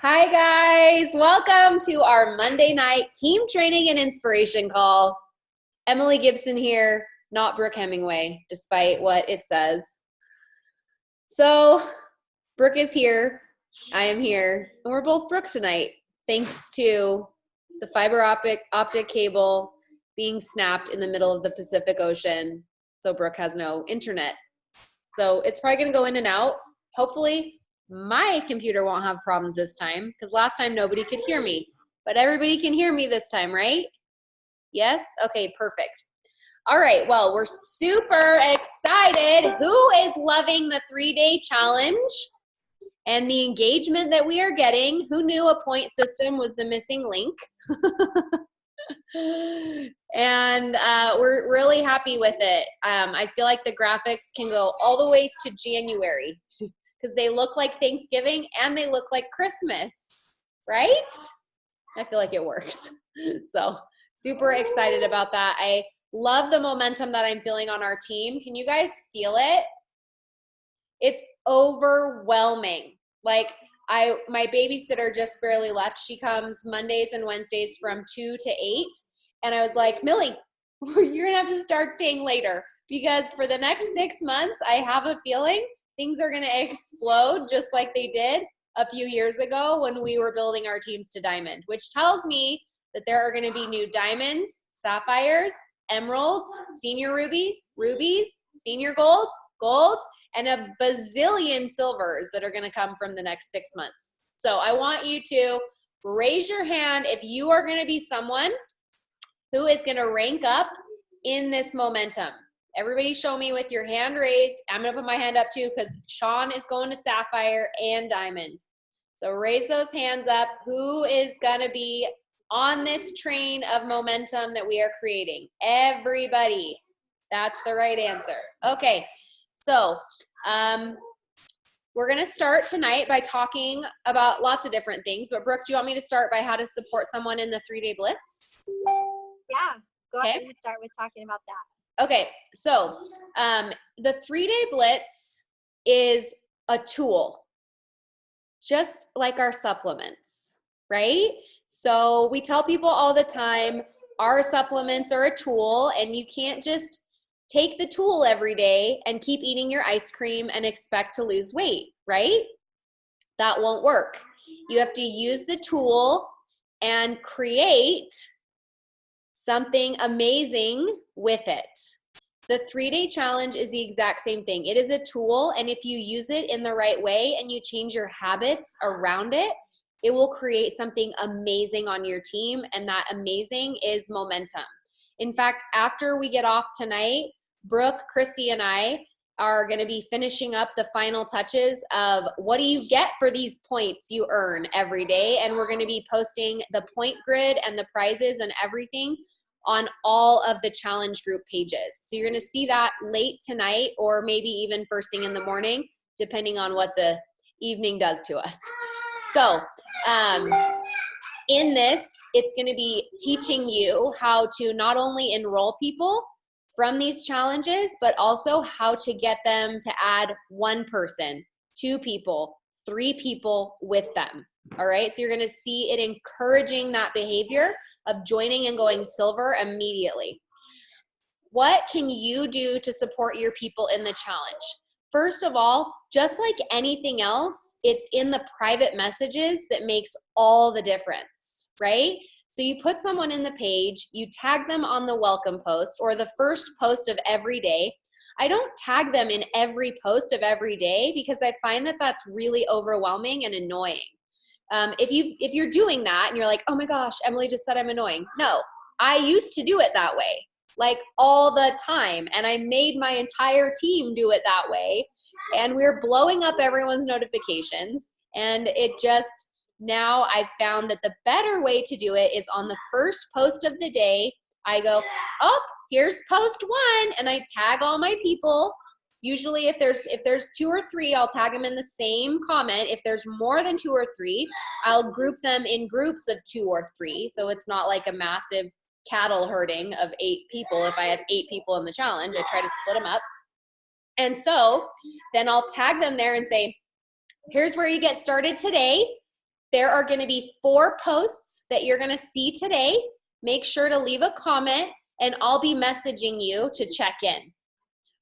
Hi guys, welcome to our Monday night team training and inspiration call. Emily Gibson here, not Brooke Hemingway, despite what it says. So Brooke is here, I am here, and we're both Brooke tonight, thanks to the fiber optic cable being snapped in the middle of the Pacific Ocean, so Brooke has no internet. So it's probably gonna go in and out. Hopefully my computer won't have problems this time, because last time nobody could hear me, but everybody can hear me this time, right? Yes? Okay, perfect. All right, well, we're super excited. Who is loving the 3-day challenge and the engagement that we are getting? Who knew a point system was the missing link? And we're really happy with it. I feel like the graphics can go all the way to January because they look like Thanksgiving and they look like Christmas, right? I feel like it works. So super excited about that. I love the momentum that I'm feeling on our team. Can you guys feel it? It's overwhelming. Like my babysitter just barely left. She comes Mondays and Wednesdays from 2 to 8. And I was like, Millie, you're gonna have to start staying later because for the next 6 months, I have a feeling things are gonna explode just like they did a few years ago when we were building our teams to diamond, which tells me that there are gonna be new diamonds, sapphires, emeralds, senior rubies, senior golds, and a bazillion silvers that are gonna come from the next 6 months. So I want you to raise your hand if you are gonna be someone who is gonna rank up in this momentum. Everybody show me with your hand raised. I'm gonna put my hand up too because Sean is going to sapphire and diamond. So raise those hands up. Who is gonna be on this train of momentum that we are creating? Everybody. That's the right answer. Okay, so we're gonna start tonight by talking about lots of different things, but Brooke, do you want me to start by how to support someone in the 3-day blitz? Yeah, go ahead and start with talking about that. Okay, so the 3-day blitz is a tool, just like our supplements, right? So we tell people all the time, our supplements are a tool and you can't just take the tool every day and keep eating your ice cream and expect to lose weight, right? That won't work. You have to use the tool and create something amazing with it. The 3-day challenge is the exact same thing. It is a tool, and if you use it in the right way and you change your habits around it, it will create something amazing on your team, and that amazing is momentum. In fact, after we get off tonight, Brooke, Christy, and I are going to be finishing up the final touches of what do you get for these points you earn every day, and we're going to be posting the point grid and the prizes and everything on all of the challenge group pages. So you're going to see that late tonight or maybe even first thing in the morning, depending on what the evening does to us. So in this, it's going to be teaching you how to not only enroll people from these challenges, but also how to get them to add 1 person, 2 people, 3 people with them. All right, so you're going to see it encouraging that behavior of joining and going silver immediately. What can you do to support your people in the challenge? First of all, just like anything else, it's in the private messages that makes all the difference, right? So you put someone in the page, you tag them on the welcome post or the first post of every day. I don't tag them in every post of every day because I find that that's really overwhelming and annoying. If you're doing that and you're like, oh my gosh, Emily just said I'm annoying. No, I used to do it that way, like all the time. And I made my entire team do it that way. And we're blowing up everyone's notifications. And it just, now I've found that the better way to do it is on the first post of the day, I go, oh, here's post 1. And I tag all my people. Usually if there's 2 or 3, I'll tag them in the same comment. If there's more than 2 or 3, I'll group them in groups of 2 or 3. So it's not like a massive cattle herding of 8 people. If I have 8 people in the challenge, I try to split them up. And so then I'll tag them there and say, here's where you get started today. there are going to be 4 posts that you're going to see today. Make sure to leave a comment and I'll be messaging you to check in,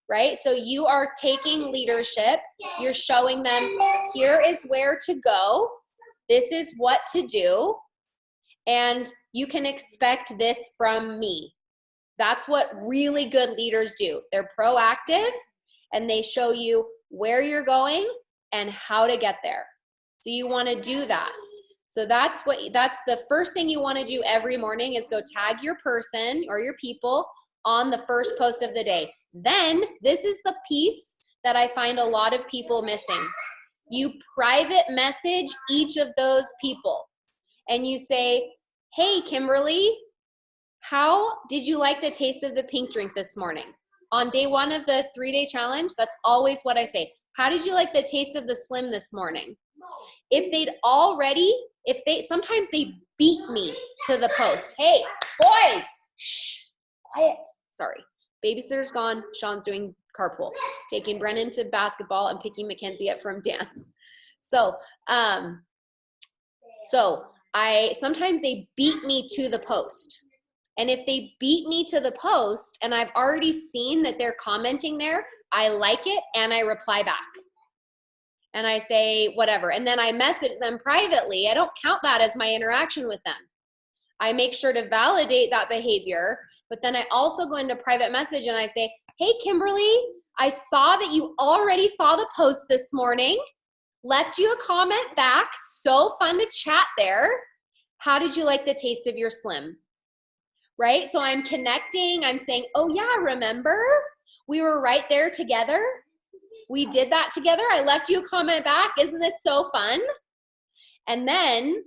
right? So you are taking leadership. You're showing them, here is where to go. This is what to do. And you can expect this from me. That's what really good leaders do. They're proactive and they show you where you're going and how to get there. So you want to do that. So that's the first thing you want to do every morning is go tag your person or your people on the first post of the day. Then this is the piece that I find a lot of people missing. You private message each of those people and you say, hey, Kimberly, how did you like the taste of the pink drink this morning? On day 1 of the 3-day challenge, that's always what I say. How did you like the taste of the Slim this morning? Sometimes they beat me to the post. Hey, boys, shh, quiet. Sorry. Babysitter's gone. Sean's doing carpool, taking Brennan to basketball and picking Mackenzie up from dance. Sometimes they beat me to the post. And if they beat me to the post and I've already seen that they're commenting there, I like it and I reply back. And I say whatever. And then I message them privately. I don't count that as my interaction with them. I make sure to validate that behavior. But then I also go into private message and I say, hey, Kimberly, I saw that you already saw the post this morning. Left you a comment back. So fun to chat there. How did you like the taste of your Slim? Right? So I'm connecting. I'm saying, oh yeah, remember? We were right there together. We did that together. I left you a comment back. Isn't this so fun? And then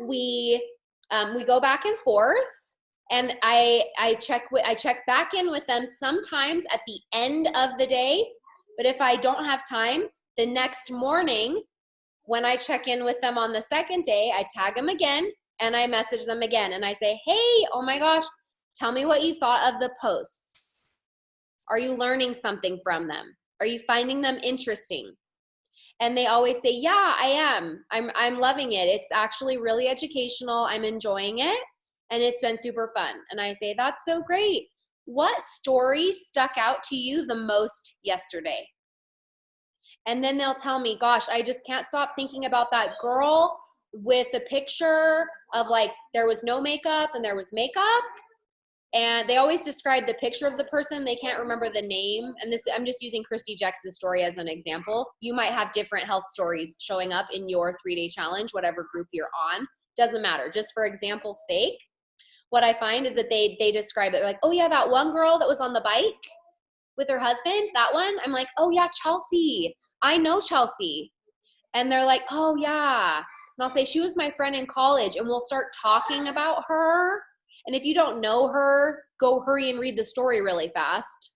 we go back and forth, and I check back in with them sometimes at the end of the day. But if I don't have time, the next morning when I check in with them on the second day, I tag them again and I message them again and I say, hey, oh my gosh, tell me what you thought of the posts. Are you learning something from them? Are you finding them interesting? And they always say, yeah, I am. I'm loving it. It's actually really educational. I'm enjoying it. And it's been super fun. And I say, that's so great. What story stuck out to you the most yesterday? And then they'll tell me, gosh, I just can't stop thinking about that girl with the picture of like, there was no makeup and there was makeup. And they always describe the picture of the person. They can't remember the name. And this, I'm just using Christy Jex's story as an example. You might have different health stories showing up in your 3-day challenge, whatever group you're on. Doesn't matter. Just for example's sake, what I find is that they describe it like, oh yeah, that one girl that was on the bike with her husband, that one. I'm like, oh yeah, Chelsea. I know Chelsea. And they're like, oh yeah. And I'll say, she was my friend in college, and we'll start talking about her. And if you don't know her, go hurry and read the story really fast.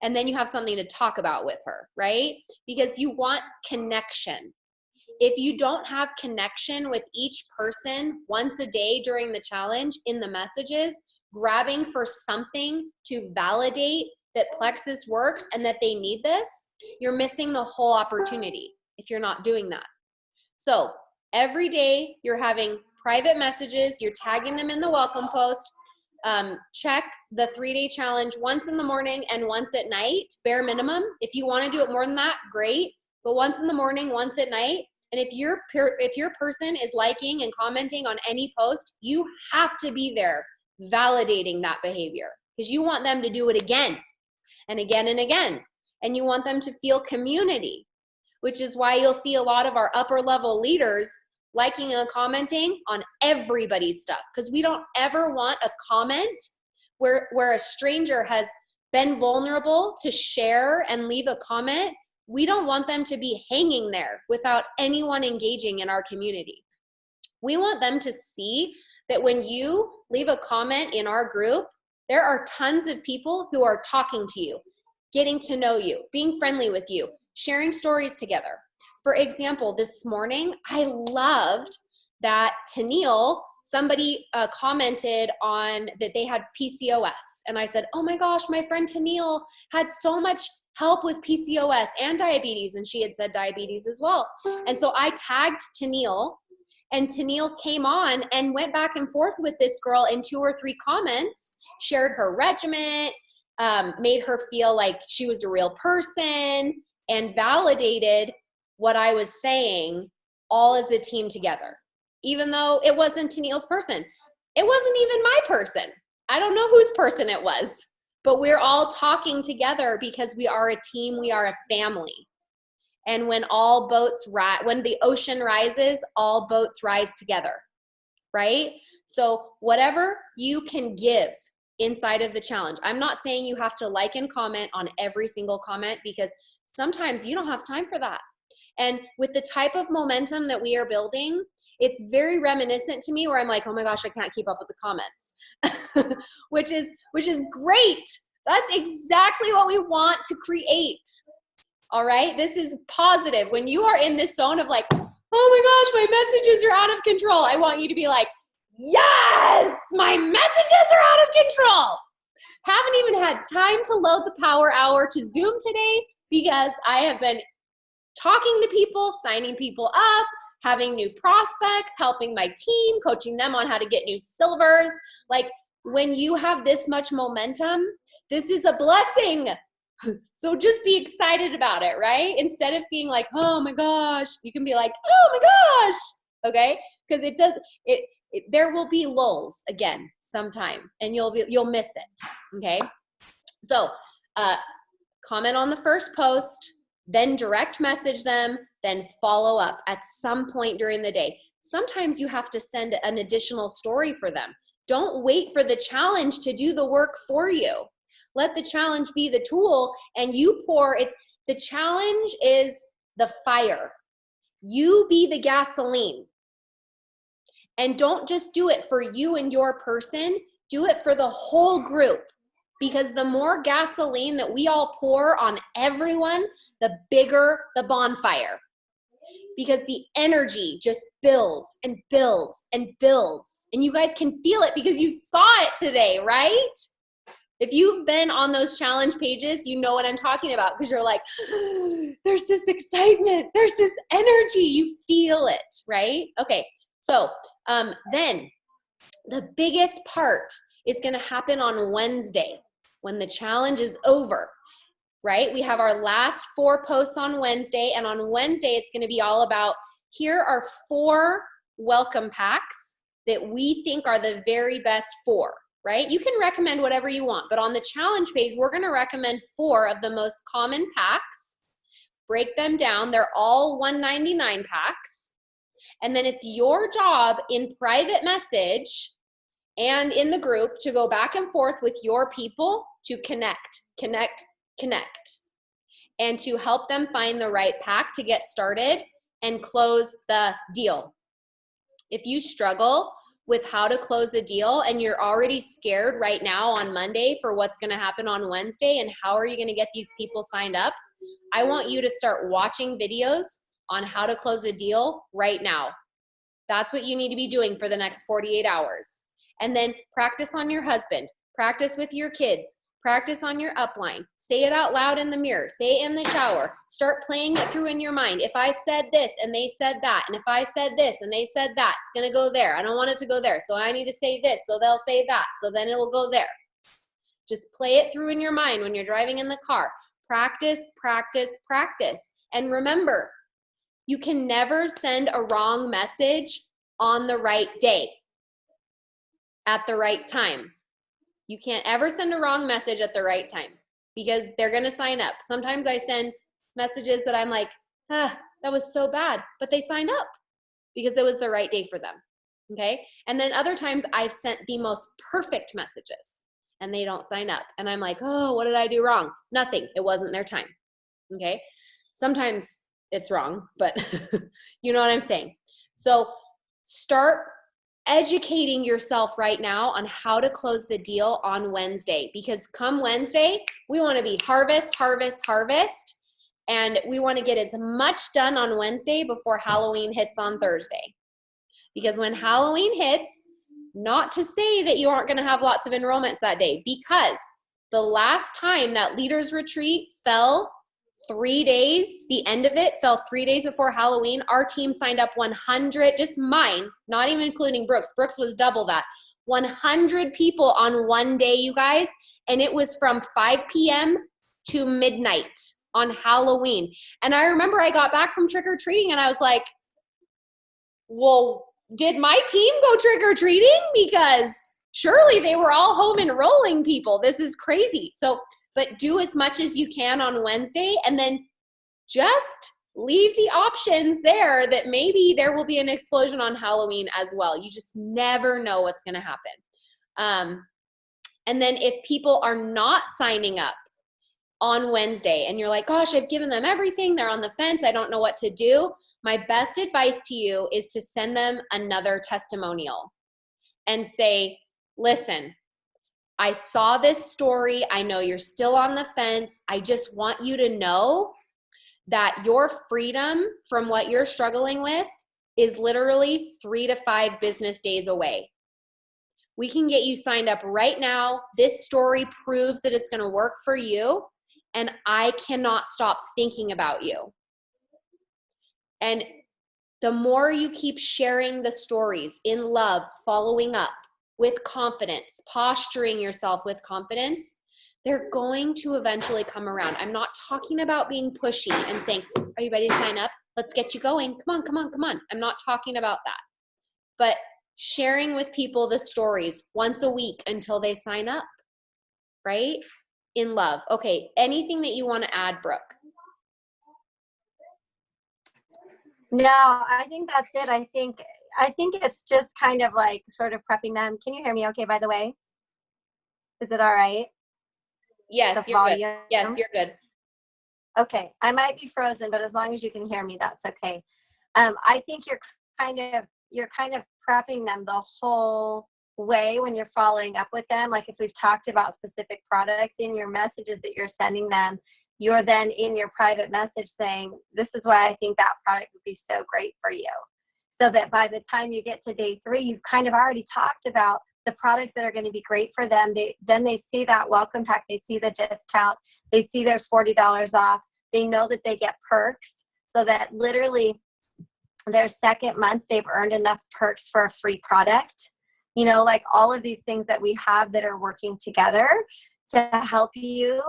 And then you have something to talk about with her, right? Because you want connection. If you don't have connection with each person once a day during the challenge in the messages, grabbing for something to validate that Plexus works and that they need this, you're missing the whole opportunity if you're not doing that. So every day you're having private messages, you're tagging them in the welcome post. Check the 3-day challenge once in the morning and once at night, bare minimum. If you want to do it more than that, great. But once in the morning, once at night. And if your person is liking and commenting on any post, you have to be there validating that behavior because you want them to do it again and again and again. And you want them to feel community, which is why you'll see a lot of our upper level leaders liking and commenting on everybody's stuff, because we don't ever want a comment where a stranger has been vulnerable to share and leave a comment. We don't want them to be hanging there without anyone engaging in our community. We want them to see that when you leave a comment in our group, there are tons of people who are talking to you, getting to know you, being friendly with you, sharing stories together. For example, this morning, I loved that Tennille, somebody commented on that they had PCOS. And I said, oh my gosh, my friend Tennille had so much help with PCOS and diabetes. And she had said diabetes as well. And so I tagged Tennille And Tennille came on and went back and forth with this girl in 2 or 3 comments, shared her regiment, made her feel like she was a real person, and validated what I was saying all as a team together. Even though it wasn't Tennille's person. It wasn't even my person. I don't know whose person it was. But we're all talking together because we are a team, we are a family. And when all boats when the ocean rises, all boats rise together, right? So whatever you can give inside of the challenge. I'm not saying you have to like and comment on every single comment, because sometimes you don't have time for that. And with the type of momentum that we are building, it's very reminiscent to me where I'm like, oh my gosh, I can't keep up with the comments, which is great. That's exactly what we want to create. All right. This is positive. When you are in this zone of like, oh my gosh, my messages are out of control, I want you to be like, yes, my messages are out of control. Haven't even had time to load the power hour to Zoom today because I have been talking to people, signing people up, having new prospects, helping my team, coaching them on how to get new silvers. Like, when you have this much momentum, this is a blessing. So just be excited about it, right? Instead of being like, oh my gosh, you can be like, oh my gosh, okay? Because there will be lulls again sometime, and you'll miss it, okay? So comment on the first post, then direct message them, then follow up at some point during the day. Sometimes you have to send an additional story for them. Don't wait for the challenge to do the work for you. Let the challenge be the tool, and you the challenge is the fire. You be the gasoline. And don't just do it for you and your person, do it for the whole group. Because the more gasoline that we all pour on everyone, the bigger the bonfire. Because the energy just builds and builds and builds. And you guys can feel it because you saw it today, right? If you've been on those challenge pages, you know what I'm talking about, because you're like, there's this excitement, there's this energy, you feel it, right? Okay, so then the biggest part is gonna happen on Wednesday when the challenge is over, right? We have our last 4 posts on Wednesday, and on Wednesday it's gonna be all about, here are 4 welcome packs that we think are the very best 4. Right? You can recommend whatever you want, but on the challenge page, we're going to recommend 4 of the most common packs, break them down. They're all $1.99 packs. And then it's your job in private message and in the group to go back and forth with your people to connect, and to help them find the right pack to get started and close the deal. If you struggle with how to close a deal and you're already scared right now on Monday for what's going to happen on Wednesday and how are you going to get these people signed up, I want you to start watching videos on how to close a deal right now. That's what you need to be doing for the next 48 hours. And then practice on your husband, practice with your kids, practice on your upline, say it out loud in the mirror, say it in the shower, start playing it through in your mind. If I said this and they said that, and if I said this and they said that, it's going to go there. I don't want it to go there. So I need to say this, so they'll say that. So then it will go there. Just play it through in your mind when you're driving in the car. Practice, practice, practice. And remember, you can never send a wrong message on the right day, at the right time. You can't ever send a wrong message at the right time because they're going to sign up. Sometimes I send messages that I'm like, that was so bad, but they signed up because it was the right day for them. Okay. And then other times I've sent the most perfect messages and they don't sign up. And I'm like, oh, what did I do wrong? Nothing. It wasn't their time. Okay. Sometimes it's wrong, but you know what I'm saying? So start educating yourself right now on how to close the deal on Wednesday, because come Wednesday, we want to be harvest, and we want to get as much done on Wednesday before Halloween hits on Thursday. Because when Halloween hits, not to say that you aren't going to have lots of enrollments that day, because the last time that leaders retreat fell 3 days, the end of it fell 3 days before Halloween. Our team signed up 100, just mine, not even including Brooke's. Brooke's was double that. 100 people on one day, you guys. And it was from 5 p.m. to midnight on Halloween. And I remember I got back from trick-or-treating and I was like, well, did my team go trick-or-treating? Because surely they were all home enrolling people. This is crazy. So, but do as much as you can on Wednesday and then just leave the options there that maybe there will be an explosion on Halloween as well. You just never know what's going to happen. And then if people are not signing up on Wednesday and you're like, gosh, I've given them everything, they're on the fence, I don't know what to do, my best advice to you is to send them another testimonial and say, listen, I saw this story. I know you're still on the fence. I just want you to know that your freedom from what you're struggling with is literally 3 to 5 business days away. We can get you signed up right now. This story proves that it's going to work for you, and I cannot stop thinking about you. And the more you keep sharing the stories in love, following up with confidence, posturing yourself with confidence, they're going to eventually come around. I'm not talking about being pushy and saying, are you ready to sign up? Let's get you going. Come on, come on, come on. I'm not talking about that. But sharing with people the stories once a week until they sign up, right? In love. Okay, anything that you want to add, Brooke? No, I think that's it. I think it's just kind of like sort of prepping them. Can you hear me okay, by the way? Is it all right? Yes, you're good. Yes, you're good. Okay, I might be frozen, but as long as you can hear me, that's okay. I think you're kind of prepping them the whole way when you're following up with them. Like if we've talked about specific products in your messages that you're sending them, you're then in your private message saying, this is why I think that product would be so great for you. So that by the time you get to day 3, you've kind of already talked about the products that are going to be great for them. Then they see that welcome pack, they see the discount, they see there's $40 off, they know that they get perks, so that literally their second month they've earned enough perks for a free product. You know, like all of these things that we have that are working together to help you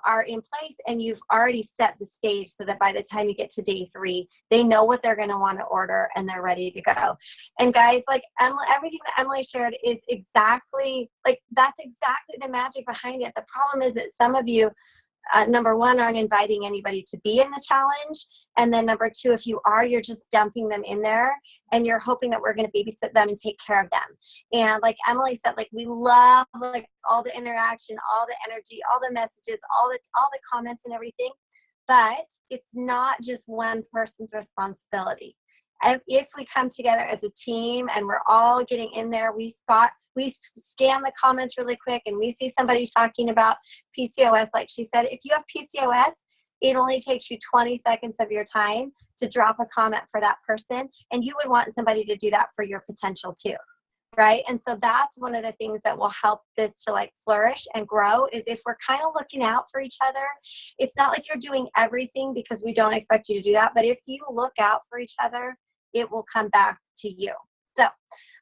are in place, and you've already set the stage so that by the time you get to day 3, they know what they're going to want to order and they're ready to go. And guys, like Emily, everything that Emily shared is exactly like, that's exactly the magic behind it. The problem is that some of you, number 1, aren't inviting anybody to be in the challenge. And then number 2, if you are, you're just dumping them in there and you're hoping that we're going to babysit them and take care of them. And like Emily said, like we love like all the interaction, all the energy, all the messages, all the comments and everything. But it's not just one person's responsibility. If we come together as a team and we're all getting in there, we scan the comments really quick and we see somebody talking about PCOS, like she said, if you have PCOS, it only takes you 20 seconds of your time to drop a comment for that person. And you would want somebody to do that for your potential too, right? And so that's one of the things that will help this to like flourish and grow, is if we're kind of looking out for each other. It's not like you're doing everything, because we don't expect you to do that. But if you look out for each other, it will come back to you. So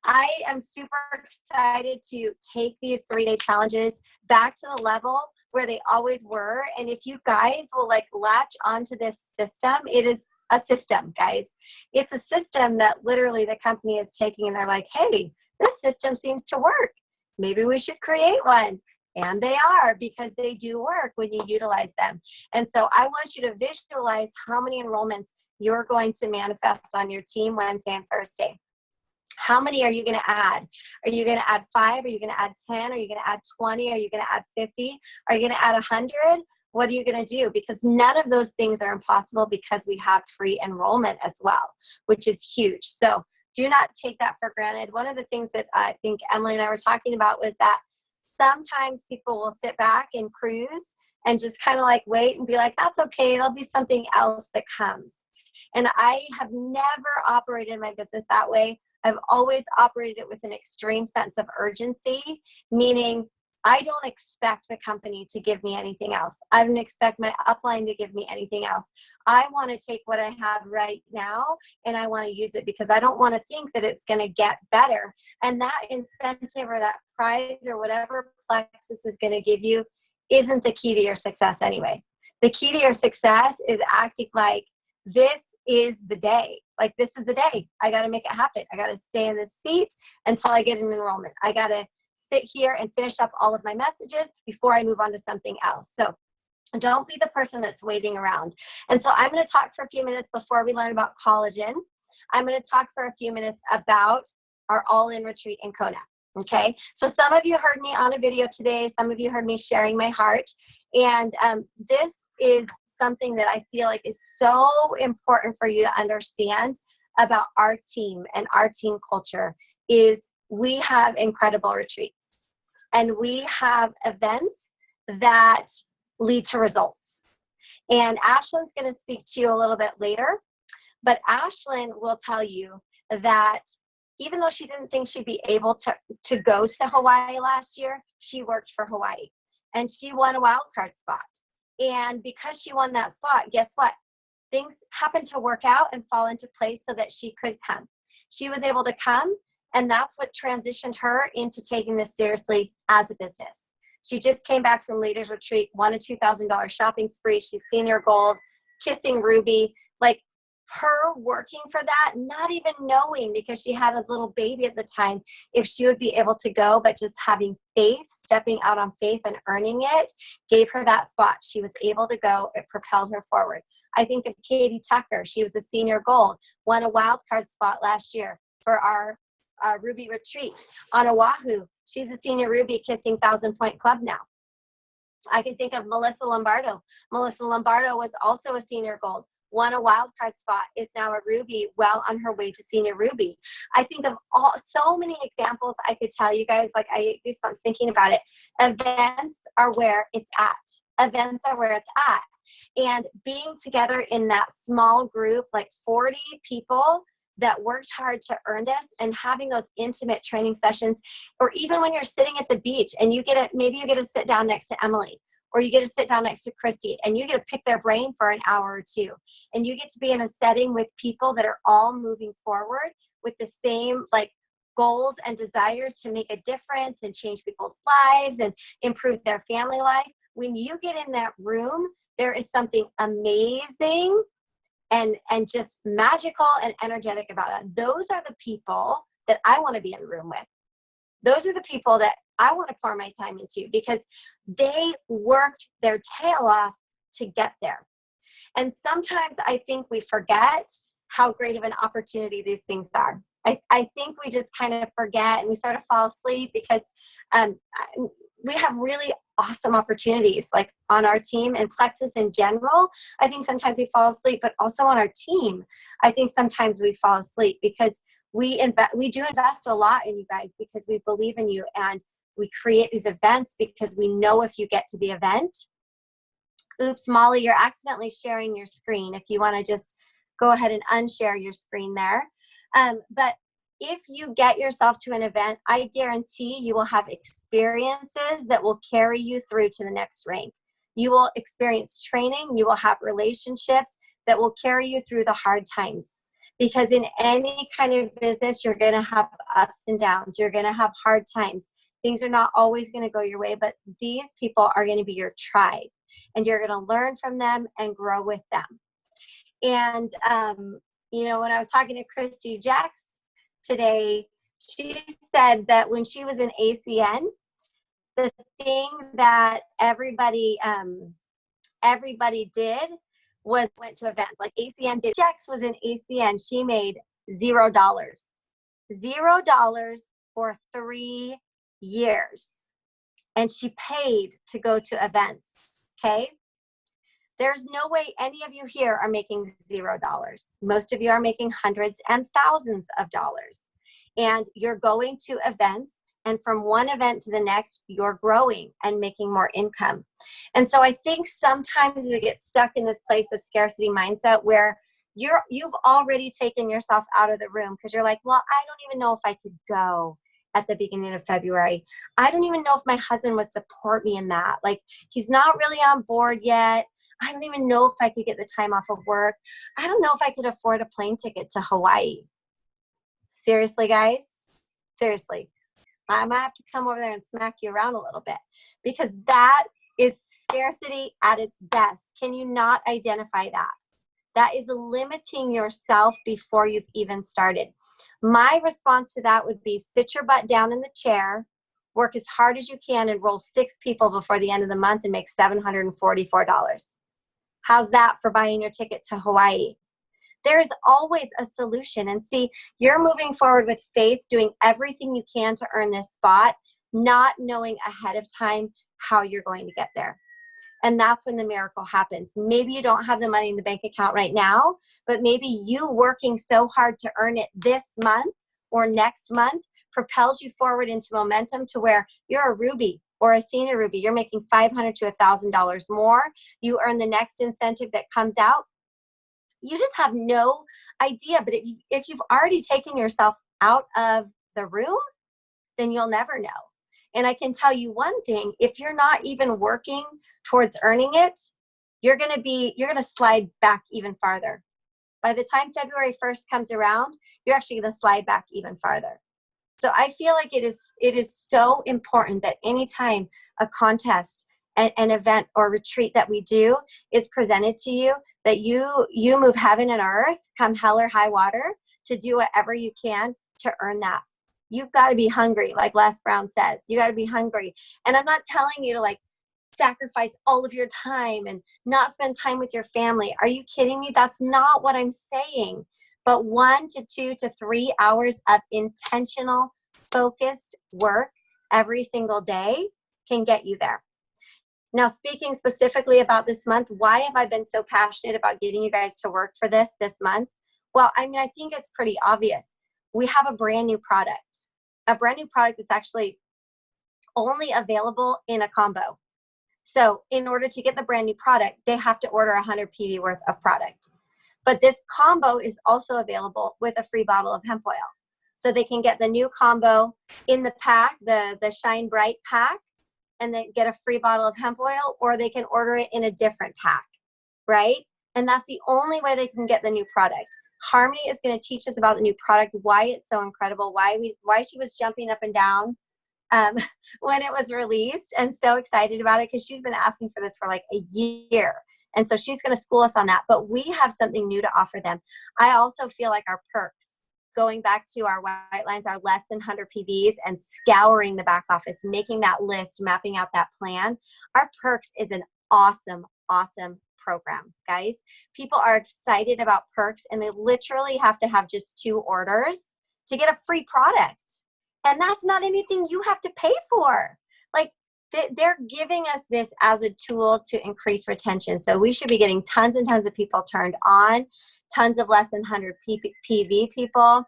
I am super excited to take these 3-day challenges back to the level where they always were. And if you guys will like latch onto this system, it is a system, guys. It's a system that literally the company is taking and they're like, hey, this system seems to work. Maybe we should create one. And they are, because they do work when you utilize them. And so I want you to visualize how many enrollments you're going to manifest on your team Wednesday and Thursday. How many are you going to add? Are you going to add 5? Are you going to add 10? Are you going to add 20? Are you going to add 50? Are you going to add 100? What are you going to do? Because none of those things are impossible, because we have free enrollment as well, which is huge. So do not take that for granted. One of the things that I think Emily and I were talking about was that sometimes people will sit back and cruise and just kind of like wait and be like, that's okay, there'll be something else that comes. And I have never operated my business that way. I've always operated it with an extreme sense of urgency, meaning I don't expect the company to give me anything else. I don't expect my upline to give me anything else. I want to take what I have right now and I want to use it because I don't want to think that it's going to get better. And that incentive or that prize or whatever Plexus is going to give you isn't the key to your success anyway. The key to your success is acting like this is the day. Like, this is the day. I got to make it happen. I got to stay in this seat until I get an enrollment. I got to sit here and finish up all of my messages before I move on to something else. So don't be the person that's waiting around. And so I'm going to talk for a few minutes before we learn about collagen. I'm going to talk for a few minutes about our all-in retreat in Kona. Okay. So some of you heard me on a video today. Some of you heard me sharing my heart. And this is something that I feel like is so important for you to understand about our team and our team culture is we have incredible retreats and we have events that lead to results. And Ashlin's going to speak to you a little bit later, but Ashlin will tell you that even though she didn't think she'd be able to go to Hawaii last year, she worked for Hawaii and she won a wild card spot. And because she won that spot, guess what? Things happened to work out and fall into place so that she could come. She was able to come, and that's what transitioned her into taking this seriously as a business. She just came back from Leaders Retreat, won a $2,000 shopping spree. She's senior gold, kissing Ruby. Like, her working for that, not even knowing because she had a little baby at the time, if she would be able to go, but just having faith, stepping out on faith and earning it, gave her that spot. She was able to go. It propelled her forward. I think of Katie Tucker. She was a senior gold, won a wild card spot last year for our Ruby retreat on Oahu. She's a senior Ruby kissing 1,000-point club now. I can think of Melissa Lombardo. Melissa Lombardo was also a senior gold, won a wild card spot, is now a Ruby, well on her way to senior Ruby. I think of so many examples I could tell you guys, like I just was thinking about it. Events are where it's at. Events are where it's at. And being together in that small group, like 40 people that worked hard to earn this, and having those intimate training sessions, or even when you're sitting at the beach and maybe you get to sit down next to Emily, or you get to sit down next to Christy and you get to pick their brain for an hour or two. And you get to be in a setting with people that are all moving forward with the same like goals and desires to make a difference and change people's lives and improve their family life. When you get in that room, there is something amazing and just magical and energetic about that. Those are the people that I want to be in the room with. Those are the people that I want to pour my time into because they worked their tail off to get there. And sometimes I think we forget how great of an opportunity these things are. I think we just kind of forget and we sort of fall asleep because we have really awesome opportunities like on our team and Plexus in general. I think sometimes we fall asleep, but also on our team, I think sometimes we fall asleep because we do invest a lot in you guys because we believe in you, and we create these events because we know if you get to the event. Oops, Molly, you're accidentally sharing your screen. If you want to just go ahead and unshare your screen there. But if you get yourself to an event, I guarantee you will have experiences that will carry you through to the next rank. You will experience training. You will have relationships that will carry you through the hard times. Because in any kind of business, you're going to have ups and downs. You're going to have hard times. Things are not always going to go your way, but these people are going to be your tribe. And you're going to learn from them and grow with them. And, when I was talking to Christy Jacks today, she said that when she was in ACN, the thing that everybody did was went to events like ACN did. Jax was in ACN. She made $0. $0 for 3 years. And she paid to go to events. Okay. There's no way any of you here are making $0. Most of you are making hundreds and thousands of dollars. And you're going to events, and from one event to the next, you're growing and making more income. And so I think sometimes we get stuck in this place of scarcity mindset where you've already taken yourself out of the room because you're like, well, I don't even know if I could go. at the beginning of February. I don't even know if my husband would support me in that. Like, he's not really on board yet. I don't even know if I could get the time off of work. I don't know if I could afford a plane ticket to Hawaii. Seriously, guys? Seriously. I might have to come over there and smack you around a little bit, because that is scarcity at its best. Can you not identify that? That is limiting yourself before you've even started. My response to that would be sit your butt down in the chair, work as hard as you can, and roll 6 people before the end of the month and make $744. How's that for buying your ticket to Hawaii? There's always a solution. And see, you're moving forward with faith, doing everything you can to earn this spot, not knowing ahead of time how you're going to get there. And that's when the miracle happens. Maybe you don't have the money in the bank account right now, but maybe you working so hard to earn it this month or next month propels you forward into momentum to where you're a Ruby or a senior Ruby. You're making $500 to $1,000 more. You earn the next incentive that comes out. You just have no idea. But if you've already taken yourself out of the room, then you'll never know. And I can tell you one thing, if you're not even working towards earning it, you're going to slide back even farther. By the time February 1st comes around, you're actually going to slide back even farther. So I feel like it is so important that anytime a contest, an event or retreat that we do is presented to you, that you move heaven and earth, come hell or high water, to do whatever you can to earn that. You've got to be hungry, like Les Brown says. You got to be hungry. And I'm not telling you to like sacrifice all of your time and not spend time with your family. Are you kidding me? That's not what I'm saying. But 1 to 2 to 3 hours of intentional, focused work every single day can get you there. Now, speaking specifically about this month, why have I been so passionate about getting you guys to work for this month? Well, I mean, I think it's pretty obvious. We have a brand new product that's actually only available in a combo. So in order to get the brand new product, they have to order 100 PV worth of product. But this combo is also available with a free bottle of hemp oil. So they can get the new combo in the pack, the Shine Bright pack, and then get a free bottle of hemp oil, or they can order it in a different pack, right? And that's the only way they can get the new product. Harmonie is going to teach us about the new product, why it's so incredible, why she was jumping up and down when it was released, and so excited about it because she's been asking for this for like a year. And so she's going to school us on that. But we have something new to offer them. I also feel like our perks, going back to our white lines, our less than 100 PVs, and scouring the back office, making that list, mapping out that plan. Our perks is an awesome, awesome program, guys. People are excited about perks, and they literally have to have just 2 orders to get a free product. And that's not anything you have to pay for. Like, they're giving us this as a tool to increase retention. So we should be getting tons and tons of people turned on, tons of less than 100 PV people,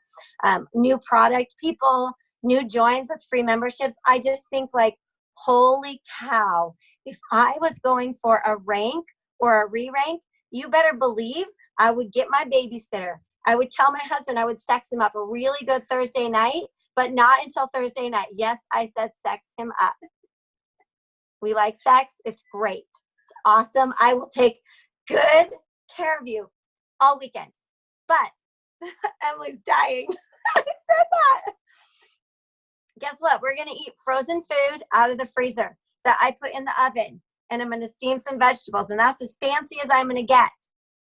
new product people, new joins with free memberships. I just think like, holy cow, if I was going for a rank or a re-rank, you better believe I would get my babysitter. I would tell my husband, I would sex him up a really good Thursday night, but not until Thursday night. Yes, I said sex him up. We like sex. It's great. It's awesome. I will take good care of you all weekend. But Emily's dying. I said that. Guess what? We're going to eat frozen food out of the freezer that I put in the oven. And I'm going to steam some vegetables. And that's as fancy as I'm going to get.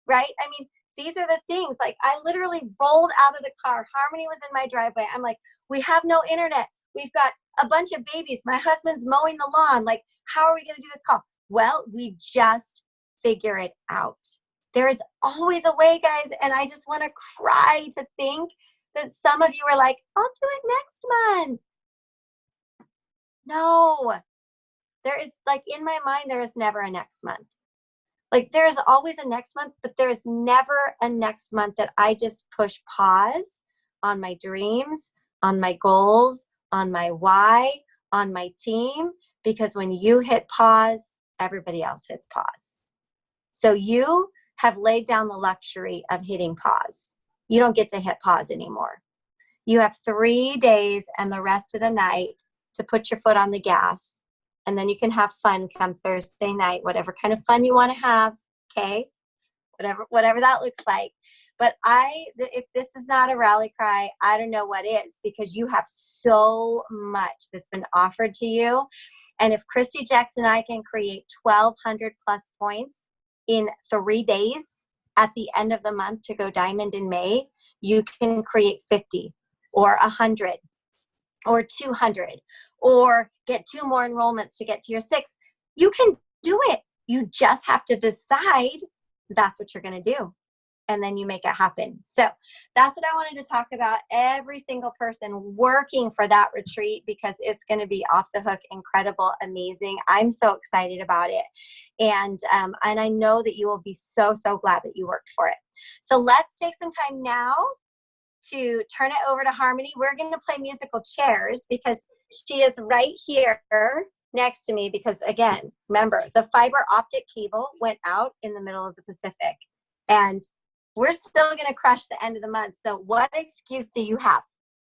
Right? I mean, these are the things. Like, I literally rolled out of the car. Harmonie was in my driveway. I'm like, we have no internet. We've got a bunch of babies. My husband's mowing the lawn. Like, how are we going to do this call? Well, we just figure it out. There is always a way, guys. And I just want to cry to think that some of you are like, I'll do it next month. No, there is, like, in my mind, there is never a next month. Like, there is always a next month, but there is never a next month that I just push pause on my dreams, on my goals, on my why, on my team. Because when you hit pause, everybody else hits pause. So you have laid down the luxury of hitting pause. You don't get to hit pause anymore. You have 3 days and the rest of the night to put your foot on the gas. And then you can have fun come Thursday night, whatever kind of fun you want to have. Okay. Whatever that looks like. But if this is not a rally cry, I don't know what is, because you have so much that's been offered to you. And if Christy Jackson and I can create 1,200 plus points in 3 days at the end of the month to go diamond in May, you can create 50 or 100 or 200 or get 2 more enrollments to get to your 6. You can do it. You just have to decide that's what you're going to do. And then you make it happen. So that's what I wanted to talk about. Every single person working for that retreat, because it's going to be off the hook, incredible, amazing. I'm so excited about it. And I know that you will be so, so glad that you worked for it. So let's take some time now to turn it over to Harmony. We're going to play musical chairs because she is right here next to me, because again, remember, the fiber optic cable went out in the middle of the Pacific, and we're still going to crush the end of the month. So what excuse do you have?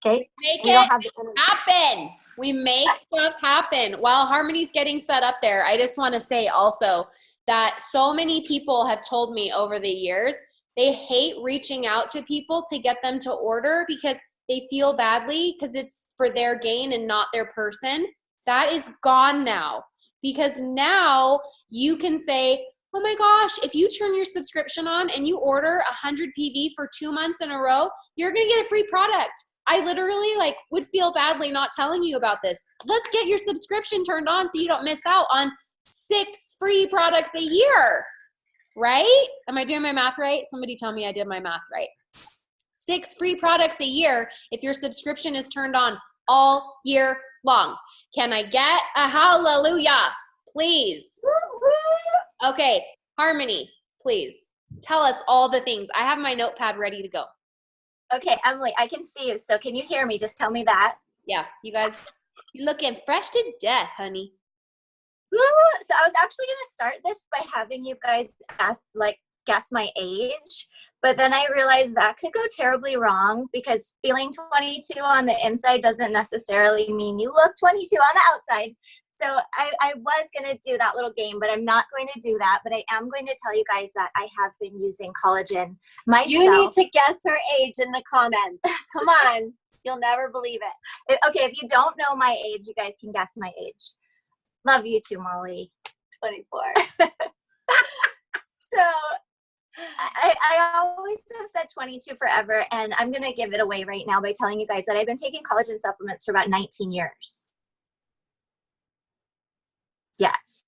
Okay. We make it happen. We make stuff happen. While Harmony's getting set up there, I just want to say also that so many people have told me over the years, they hate reaching out to people to get them to order because they feel badly because it's for their gain and not their person. That is gone now, because now you can say, oh my gosh, if you turn your subscription on and you order 100 PV for 2 months in a row, you're going to get a free product. I literally would feel badly not telling you about this. Let's get your subscription turned on so you don't miss out on 6 free products a year, right? Am I doing my math right? Somebody tell me I did my math right. 6 free products a year if your subscription is turned on all year long. Can I get a hallelujah, please? Okay, Harmony, please tell us all the things. I have my notepad ready to go. Okay, Emily, I can see you. So can you hear me? Just tell me that. Yeah, you guys, you're looking fresh to death, honey. Woo! So I was actually going to start this by having you guys guess my age, but then I realized that could go terribly wrong, because feeling 22 on the inside doesn't necessarily mean you look 22 on the outside. So I was going to do that little game, but I'm not going to do that. But I am going to tell you guys that I have been using collagen myself. You need to guess her age in the comments. Come on. You'll never believe it. Okay, if you don't know my age, you guys can guess my age. Love you too, Molly. 24. So I always have said 22 forever, and I'm going to give it away right now by telling you guys that I've been taking collagen supplements for about 19 years. Yes.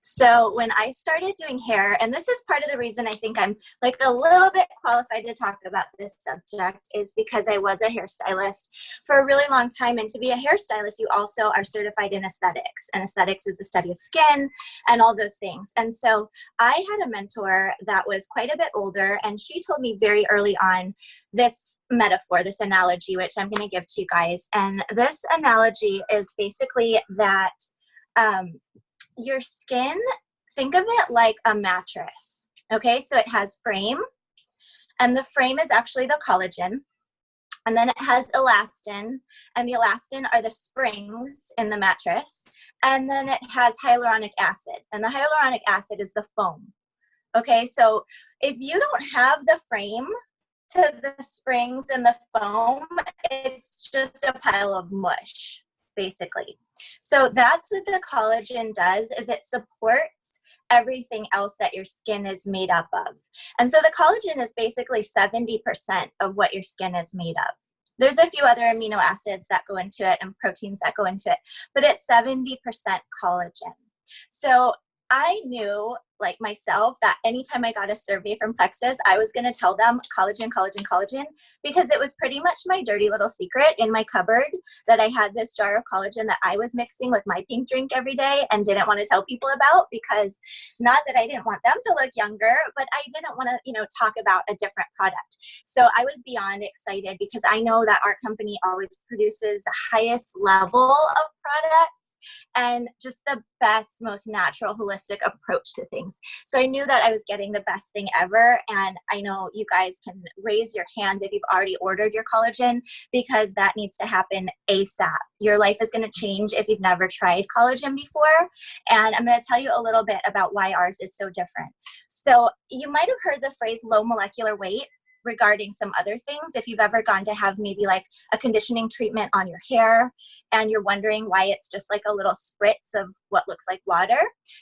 So when I started doing hair, and this is part of the reason I think I'm a little bit qualified to talk about this subject, is because I was a hairstylist for a really long time. And to be a hairstylist, you also are certified in aesthetics. And aesthetics is the study of skin and all those things. And so I had a mentor that was quite a bit older, and she told me very early on this metaphor, this analogy, which I'm going to give to you guys. And this analogy is basically that your skin, think of it like a mattress. Okay, so it has frame, and the frame is actually the collagen, and then it has elastin, and the elastin are the springs in the mattress, and then it has hyaluronic acid, and the hyaluronic acid is the foam. Okay, so if you don't have the frame to the springs and the foam, it's just a pile of mush, basically. So that's what the collagen does, is it supports everything else that your skin is made up of. And so the collagen is basically 70% of what your skin is made of. There's a few other amino acids that go into it and proteins that go into it, but it's 70% collagen. So I knew, myself, that anytime I got a survey from Plexus, I was going to tell them collagen, collagen, collagen, because it was pretty much my dirty little secret in my cupboard that I had this jar of collagen that I was mixing with my pink drink every day and didn't want to tell people about, because not that I didn't want them to look younger, but I didn't want to, talk about a different product. So I was beyond excited, because I know that our company always produces the highest level of products and just the best, most natural, holistic approach to things. So I knew that I was getting the best thing ever. And I know you guys can raise your hands if you've already ordered your collagen, because that needs to happen ASAP. Your life is going to change if you've never tried collagen before. And I'm going to tell you a little bit about why ours is so different. So you might have heard the phrase low molecular weight regarding some other things. If you've ever gone to have maybe like a conditioning treatment on your hair and you're wondering why it's just like a little spritz of what looks like water,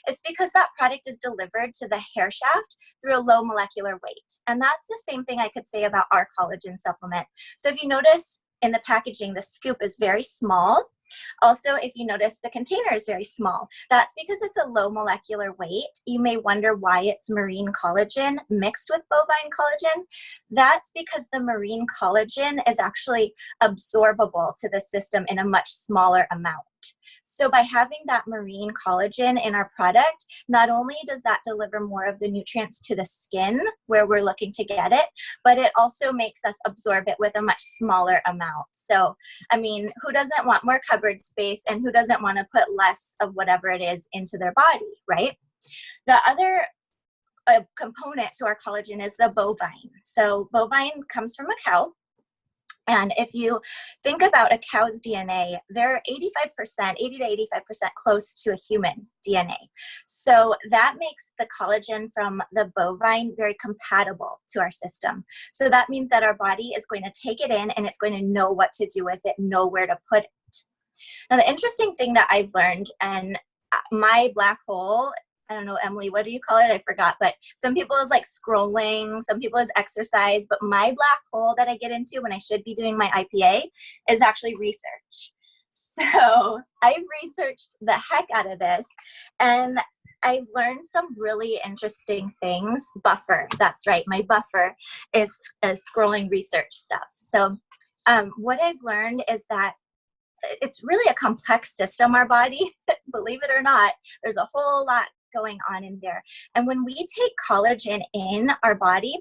it's because that product is delivered to the hair shaft through a low molecular weight. And that's the same thing I could say about our collagen supplement. So if you notice in the packaging, the scoop is very small. Also, if you notice, the container is very small. That's because it's a low molecular weight. You may wonder why it's marine collagen mixed with bovine collagen. That's because the marine collagen is actually absorbable to the system in a much smaller amount. So by having that marine collagen in our product, not only does that deliver more of the nutrients to the skin where we're looking to get it, but it also makes us absorb it with a much smaller amount. So, I mean, who doesn't want more cupboard space, and who doesn't want to put less of whatever it is into their body, right? The other component to our collagen is the bovine. So bovine comes from a cow. And if you think about a cow's DNA, they're 80 to 85% close to a human DNA. So that makes the collagen from the bovine very compatible to our system. So that means that our body is going to take it in and it's going to know what to do with it, know where to put it. Now, the interesting thing that I've learned, and my black hole, I don't know, Emily, what do you call it? I forgot. But some people is like scrolling, some people is exercise. But my black hole that I get into when I should be doing my IPA is actually research. So I've researched the heck out of this, and I've learned some really interesting things. Buffer, that's right. My buffer is scrolling research stuff. So what I've learned is that it's really a complex system, our body, believe it or not. There's a whole lot going on in there. And when we take collagen in our body,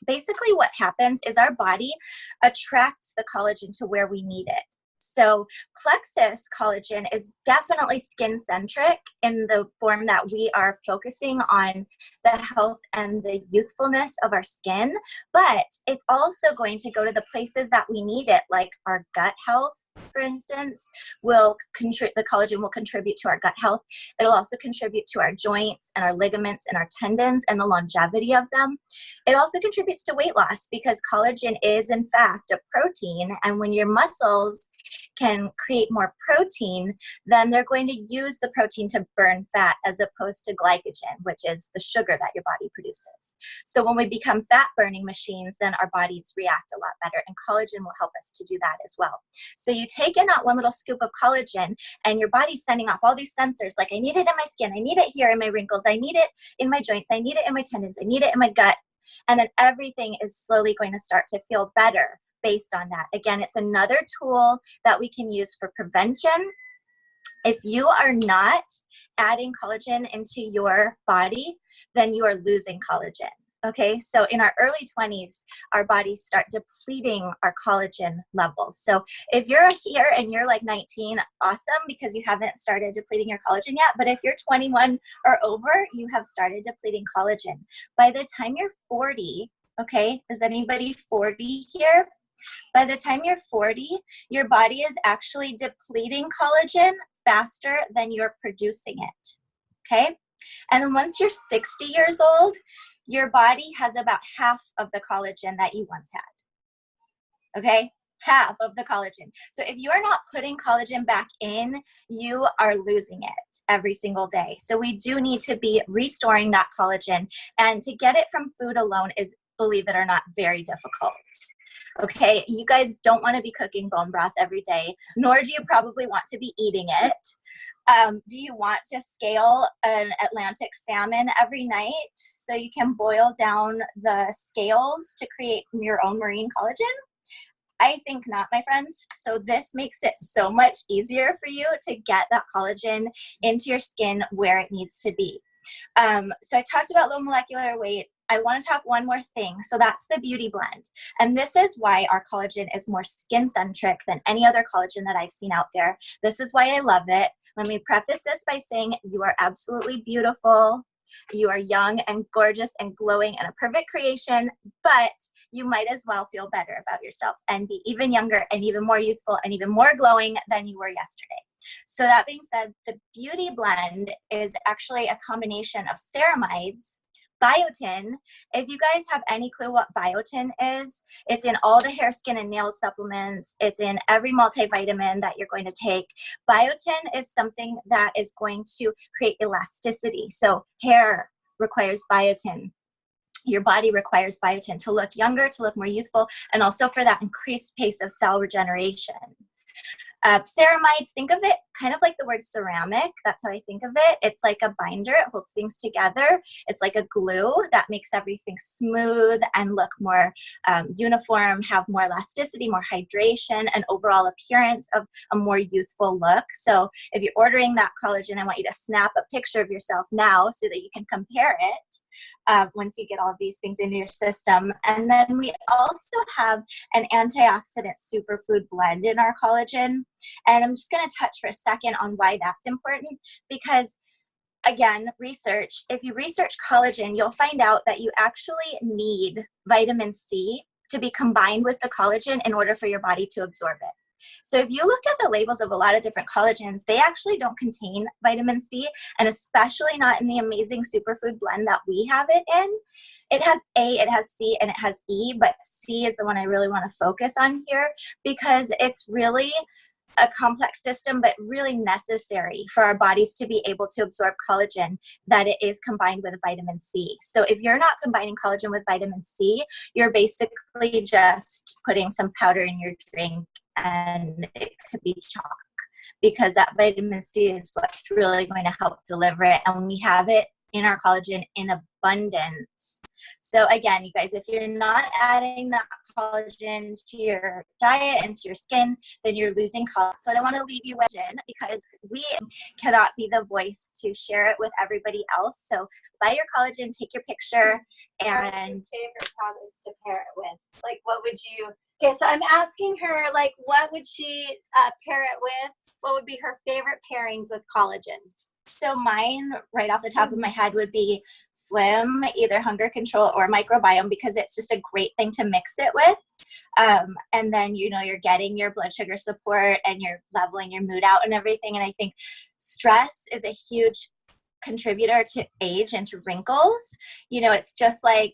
basically what happens is our body attracts the collagen to where we need it. So plexus collagen is definitely skin-centric in the form that we are focusing on the health and the youthfulness of our skin, but it's also going to go to the places that we need it, like our gut health, for instance. The collagen will contribute to our gut health. It'll also contribute to our joints and our ligaments and our tendons and the longevity of them. It also contributes to weight loss because collagen is in fact a protein, and when your muscles can create more protein, then they're going to use the protein to burn fat as opposed to glycogen, which is the sugar that your body produces. So when we become fat burning machines, then our bodies react a lot better, and collagen will help us to do that as well. So you take in that one little scoop of collagen and your body's sending off all these sensors like, I need it in my skin, I need it here in my wrinkles, I need it in my joints, I need it in my tendons, I need it in my gut. And then everything is slowly going to start to feel better based on that. Again, it's another tool that we can use for prevention. If you are not adding collagen into your body, then you are losing collagen. Okay, so in our early 20s, our bodies start depleting our collagen levels. So if you're here and you're like 19, awesome, because you haven't started depleting your collagen yet. But if you're 21 or over, you have started depleting collagen. By the time you're 40, okay, is anybody 40 here? By the time you're 40, your body is actually depleting collagen faster than you're producing it, okay? And then once you're 60 years old, your body has about half of the collagen that you once had, okay? Half of the collagen. So if you are not putting collagen back in, you are losing it every single day. So we do need to be restoring that collagen, and to get it from food alone is, believe it or not, very difficult. Okay, you guys don't want to be cooking bone broth every day, nor do you probably want to be eating it. Do you want to scale an Atlantic salmon every night so you can boil down the scales to create your own marine collagen? I think not, my friends. So this makes it so much easier for you to get that collagen into your skin where it needs to be. So I talked about low molecular weight. I want to talk one more thing. So that's the beauty blend. And this is why our collagen is more skin-centric than any other collagen that I've seen out there. This is why I love it. Let me preface this by saying you are absolutely beautiful. You are young and gorgeous and glowing and a perfect creation, but you might as well feel better about yourself and be even younger and even more youthful and even more glowing than you were yesterday. So that being said, the beauty blend is actually a combination of ceramides, biotin. If you guys have any clue what biotin is, it's in all the hair, skin, and nail supplements. It's in every multivitamin that you're going to take. Biotin is something that is going to create elasticity. So hair requires biotin. Your body requires biotin to look younger, to look more youthful, and also for that increased pace of cell regeneration. Ceramides, think of it kind of like the word ceramic. That's how I think of it. It's like a binder. It holds things together. It's like a glue that makes everything smooth and look more uniform, have more elasticity, more hydration, and overall appearance of a more youthful look. So if you're ordering that collagen, I want you to snap a picture of yourself now so that you can compare it once you get all of these things into your system. And then we also have an antioxidant superfood blend in our collagen. And I'm just going to touch for a second on why that's important, because again, research, if you research collagen, you'll find out that you actually need vitamin C to be combined with the collagen in order for your body to absorb it. So if you look at the labels of a lot of different collagens, they actually don't contain vitamin C, and especially not in the amazing superfood blend that we have it in. It has A, it has C, and it has E, but C is the one I really want to focus on here because it's really a complex system, but really necessary for our bodies to be able to absorb collagen, that it is combined with vitamin C. So if you're not combining collagen with vitamin C, you're basically just putting some powder in your drink, and it could be chalk, because that vitamin C is what's really going to help deliver it. And we have it in our collagen in abundance. So again, you guys, if you're not adding that collagen to your diet and to your skin, then you're losing collagen. So I don't want to leave you with it, because we cannot be the voice to share it with everybody else. So buy your collagen, take your picture, and favorite products to pair it with. Like, what would you? Okay, so I'm asking her, like, what would she pair it with? What would be her favorite pairings with collagen? So mine, right off the top of my head, would be Slim, either Hunger Control or Microbiome, because it's just a great thing to mix it with. And then, you know, you're getting your blood sugar support and you're leveling your mood out and everything. And I think stress is a huge contributor to age and to wrinkles. You know, it's just like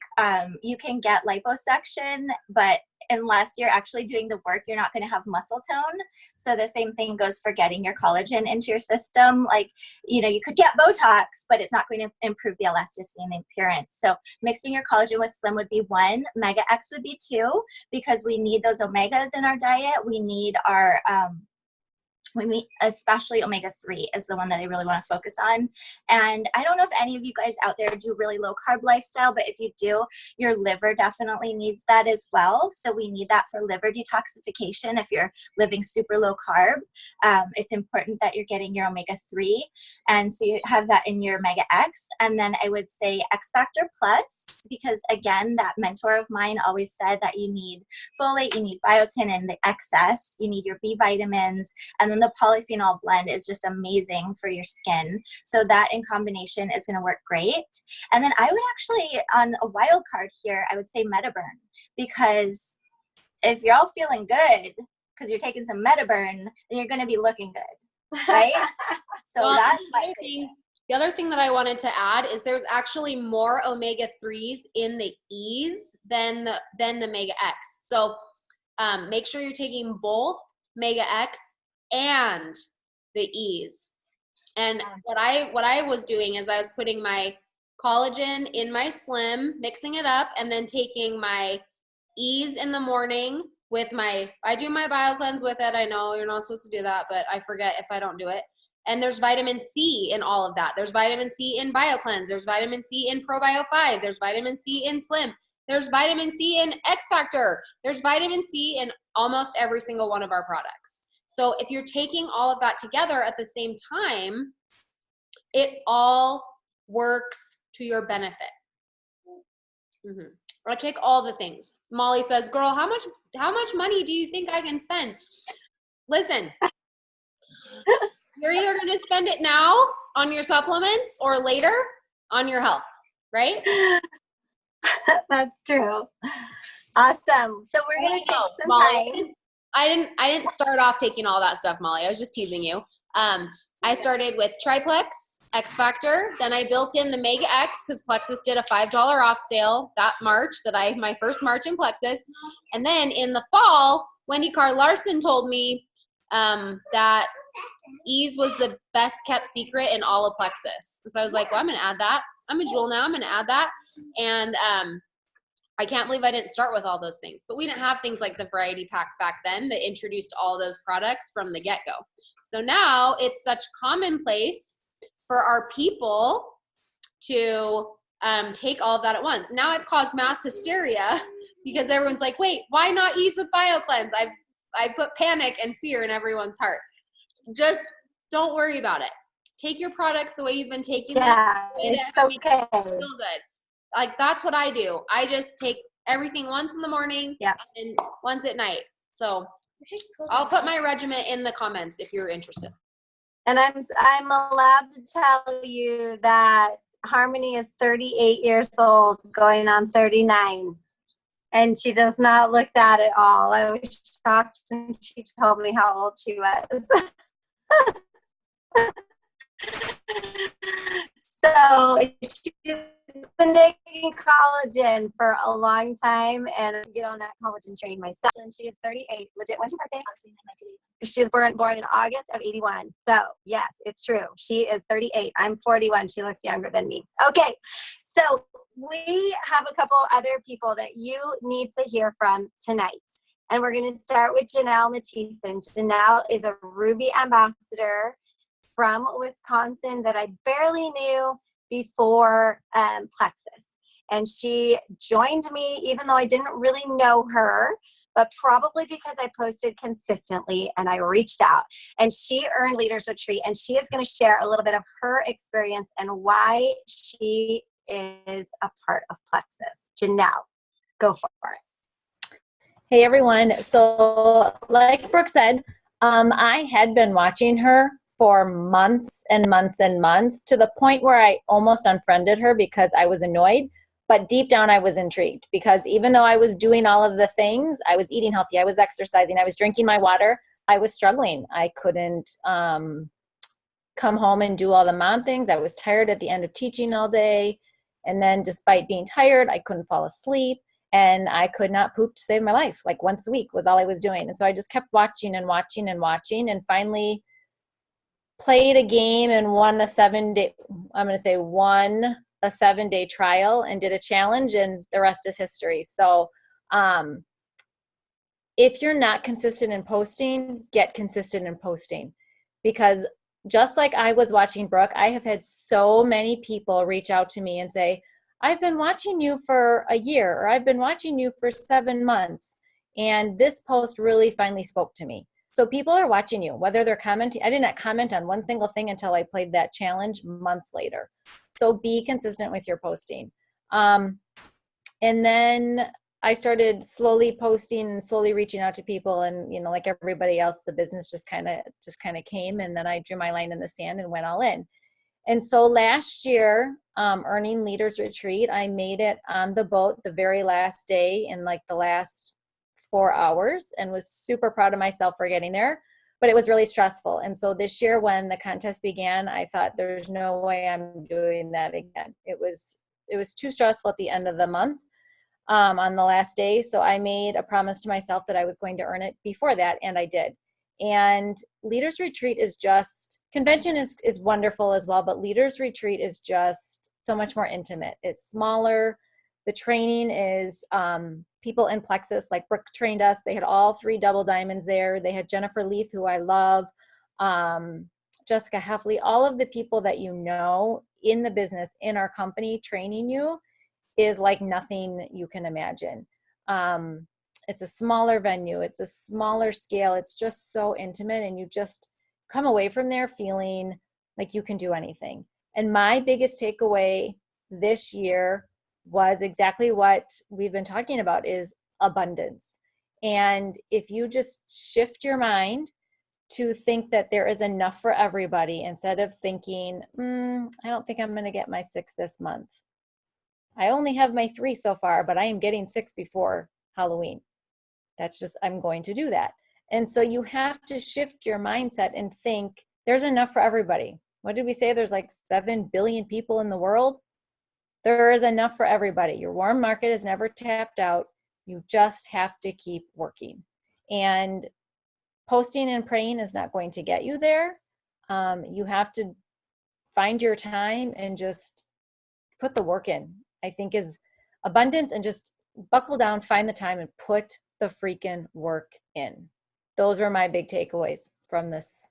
you can get liposuction, but unless you're actually doing the work, you're not going to have muscle tone. So the same thing goes for getting your collagen into your system. Like, you know, you could get Botox, but it's not going to improve the elasticity and the appearance. So mixing your collagen with Slim would be 1. Mega X would be 2, because we need those omegas in our diet. We need our especially omega-3 is the one that I really want to focus on. And I don't know if any of you guys out there do really low carb lifestyle, but if you do, your liver definitely needs that as well. So we need that for liver detoxification. If you're living super low carb, it's important that you're getting your omega-3. And so you have that in your Omega X. And then I would say X Factor Plus, because again, that mentor of mine always said that you need folate, you need biotin in the excess, you need your B vitamins, and then the polyphenol blend is just amazing for your skin. So that in combination is going to work great. And then I would actually, on a wild card here, I would say Metaburn, because if you're all feeling good because you're taking some Metaburn, then you're going to be looking good, right? So well, that's my thing. The other thing that I wanted to add is there's actually more omega-3s in the E's than the Mega X. So make sure you're taking both Mega X and the E's. And what I was doing is I was putting my collagen in my Slim, mixing it up, and then taking my E's in the morning with I do my BioCleanse with it. I know you're not supposed to do that, but I forget if I don't do it. And there's vitamin C in all of that. There's vitamin C in BioCleanse. There's vitamin C in ProBio 5. There's vitamin C in Slim. There's vitamin C in X Factor. There's vitamin C in almost every single one of our products. So if you're taking all of that together at the same time, it all works to your benefit. Mm-hmm. I take all the things. Molly says, girl, how much money do you think I can spend? Listen, you're either going to spend it now on your supplements or later on your health, right? That's true. Awesome. So we're going to take some Molly, time. I didn't start off taking all that stuff, Molly. I was just teasing you. I started with Triplex, X Factor. Then I built in the Mega X because Plexus did a $5 off sale that March, my first March in Plexus. And then in the fall, Wendy Carr Larson told me that Ease was the best kept secret in all of Plexus. So I was like, well, I'm going to add that. I'm a jewel now. I'm going to add that. And I can't believe I didn't start with all those things. But we didn't have things like the variety pack back then that introduced all those products from the get-go. So now it's such commonplace for our people to take all of that at once. Now I've caused mass hysteria because everyone's like, wait, why not Ease with BioCleanse? I put panic and fear in everyone's heart. Just don't worry about it. Take your products the way you've been taking them. It's okay. Feel good. Like that's what I do. I just take everything once in the morning and once at night. So I'll put my regimen in the comments if you're interested. And I'm allowed to tell you that Harmonie is 38 years old, going on 39. And she does not look that at all. I was shocked when she told me how old she was. So she's been taking collagen for a long time and get on that collagen train myself. And she is 38. Legit. When's her birthday? She was born in August of 81. So yes, it's true. She is 38. I'm 41. She looks younger than me. Okay. So we have a couple other people that you need to hear from tonight. And we're going to start with Janelle Mathieson. Janelle is a Ruby ambassador from Wisconsin that I barely knew before Plexus. And she joined me even though I didn't really know her, but probably because I posted consistently and I reached out. And she earned Leaders Retreat, and she is going to share a little bit of her experience and why she is a part of Plexus. Janelle, go for it. Hey everyone. So like Brooke said, I had been watching her for months and months and months to the point where I almost unfriended her because I was annoyed. But deep down, I was intrigued because even though I was doing all of the things, I was eating healthy, I was exercising, I was drinking my water, I was struggling. I couldn't come home and do all the mom things. I was tired at the end of teaching all day. And then despite being tired, I couldn't fall asleep. And I could not poop to save my life. Like once a week was all I was doing. And so I just kept watching and watching and watching, and finally played a game and won a 7-day trial and did a challenge, and the rest is history. So if you're not consistent in posting, get consistent in posting, because just like I was watching Brooke, I have had so many people reach out to me and say, I've been watching you for a year, or I've been watching you for 7 months, and this post really finally spoke to me. So people are watching you, whether they're commenting. I did not comment on one single thing until I played that challenge months later. So be consistent with your posting. And then I started slowly posting and slowly reaching out to people, and like everybody else, the business just kind of came, and then I drew my line in the sand and went all in. And so last year, earning Leaders Retreat, I made it on the boat the very last day in like the last 4 hours, and was super proud of myself for getting there, but it was really stressful. And so this year when the contest began, I thought there's no way I'm doing that again. It was too stressful at the end of the month on the last day. So I made a promise to myself that I was going to earn it before that, and I did. And Leaders Retreat is just, convention is wonderful as well, but Leaders Retreat is just so much more intimate. It's smaller. The training is people in Plexus, like Brooke trained us. They had all 3 double diamonds there. They had Jennifer Leith, who I love, Jessica Heffley, all of the people that you know in the business, in our company, training you is like nothing you can imagine. It's a smaller venue. It's a smaller scale. It's just so intimate, and you just come away from there feeling like you can do anything. And my biggest takeaway this year was exactly what we've been talking about, is abundance. And if you just shift your mind to think that there is enough for everybody, instead of thinking, I don't think I'm going to get my 6 this month. I only have my 3 so far, but I am getting 6 before Halloween. That's just, I'm going to do that. And so you have to shift your mindset and think there's enough for everybody. What did we say? There's like 7 billion people in the world. There is enough for everybody. Your warm market is never tapped out. You just have to keep working. And posting and praying is not going to get you there. You have to find your time and just put the work in, I think, is abundance. And just buckle down, find the time, and put the freaking work in. Those were my big takeaways from this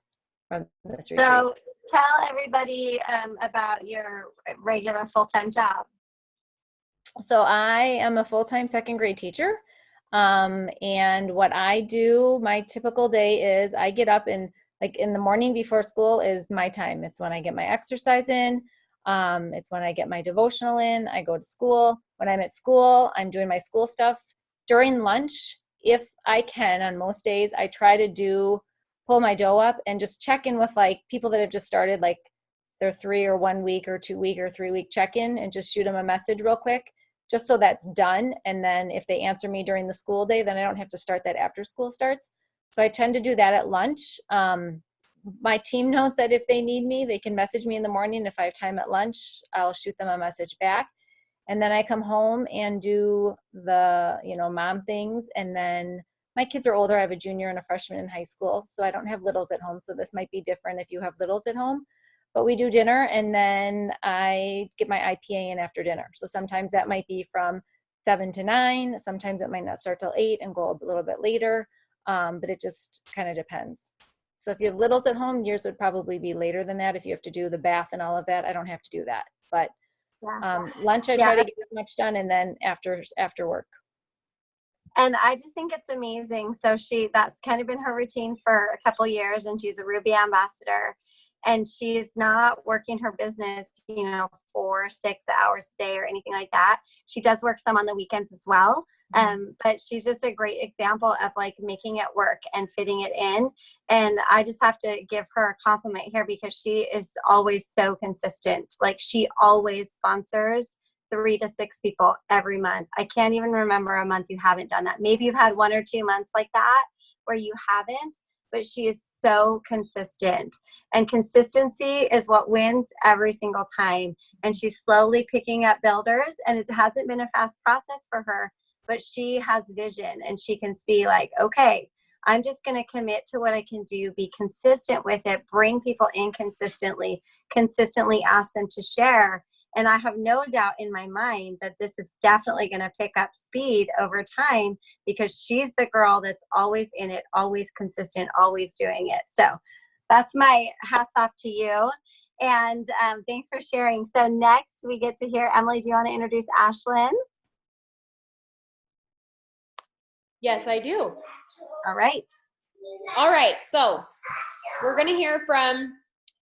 retreat. So tell everybody about your regular full-time job. So I am a full-time second grade teacher. And what I do, my typical day is I get up, and like in the morning before school is my time. It's when I get my exercise in. It's when I get my devotional in. I go to school. When I'm at school, I'm doing my school stuff. During lunch, if I can, on most days, I try to pull my dough up and just check in with like people that have just started like their 3 or 1 week or 2 week or 3 week check-in, and just shoot them a message real quick, just so that's done. And then if they answer me during the school day, then I don't have to start that after school starts. So I tend to do that at lunch. My team knows that if they need me, they can message me in the morning. If I have time at lunch, I'll shoot them a message back. And then I come home and do the, mom things. And then my kids are older. I have a junior and a freshman in high school, so I don't have littles at home. So this might be different if you have littles at home. But we do dinner, and then I get my IPA in after dinner. So sometimes that might be from 7 to 9. Sometimes it might not start till 8 and go a little bit later. But it just kind of depends. So if you have littles at home, yours would probably be later than that. If you have to do the bath and all of that, I don't have to do that. But lunch, I try to get as much done, and then after work. And I just think it's amazing. So that's kind of been her routine for a couple years, and she's a Ruby ambassador. And she's not working her business, 4, 6 hours a day or anything like that. She does work some on the weekends as well. But she's just a great example of like making it work and fitting it in. And I just have to give her a compliment here, because she is always so consistent. Like, she always sponsors 3 to 6 people every month. I can't even remember a month you haven't done that. Maybe you've had 1 or 2 months like that where you haven't, but she is so consistent. And consistency is what wins every single time. And she's slowly picking up builders, and it hasn't been a fast process for her, but she has vision, and she can see like, okay, I'm just going to commit to what I can do, be consistent with it, bring people in consistently ask them to share. And I have no doubt in my mind that this is definitely going to pick up speed over time, because she's the girl that's always in it, always consistent, always doing it. So that's my hats off to you. And thanks for sharing. So next we get to hear, Emily, do you want to introduce Ashlin? Yes, I do. All right. All right. So we're going to hear from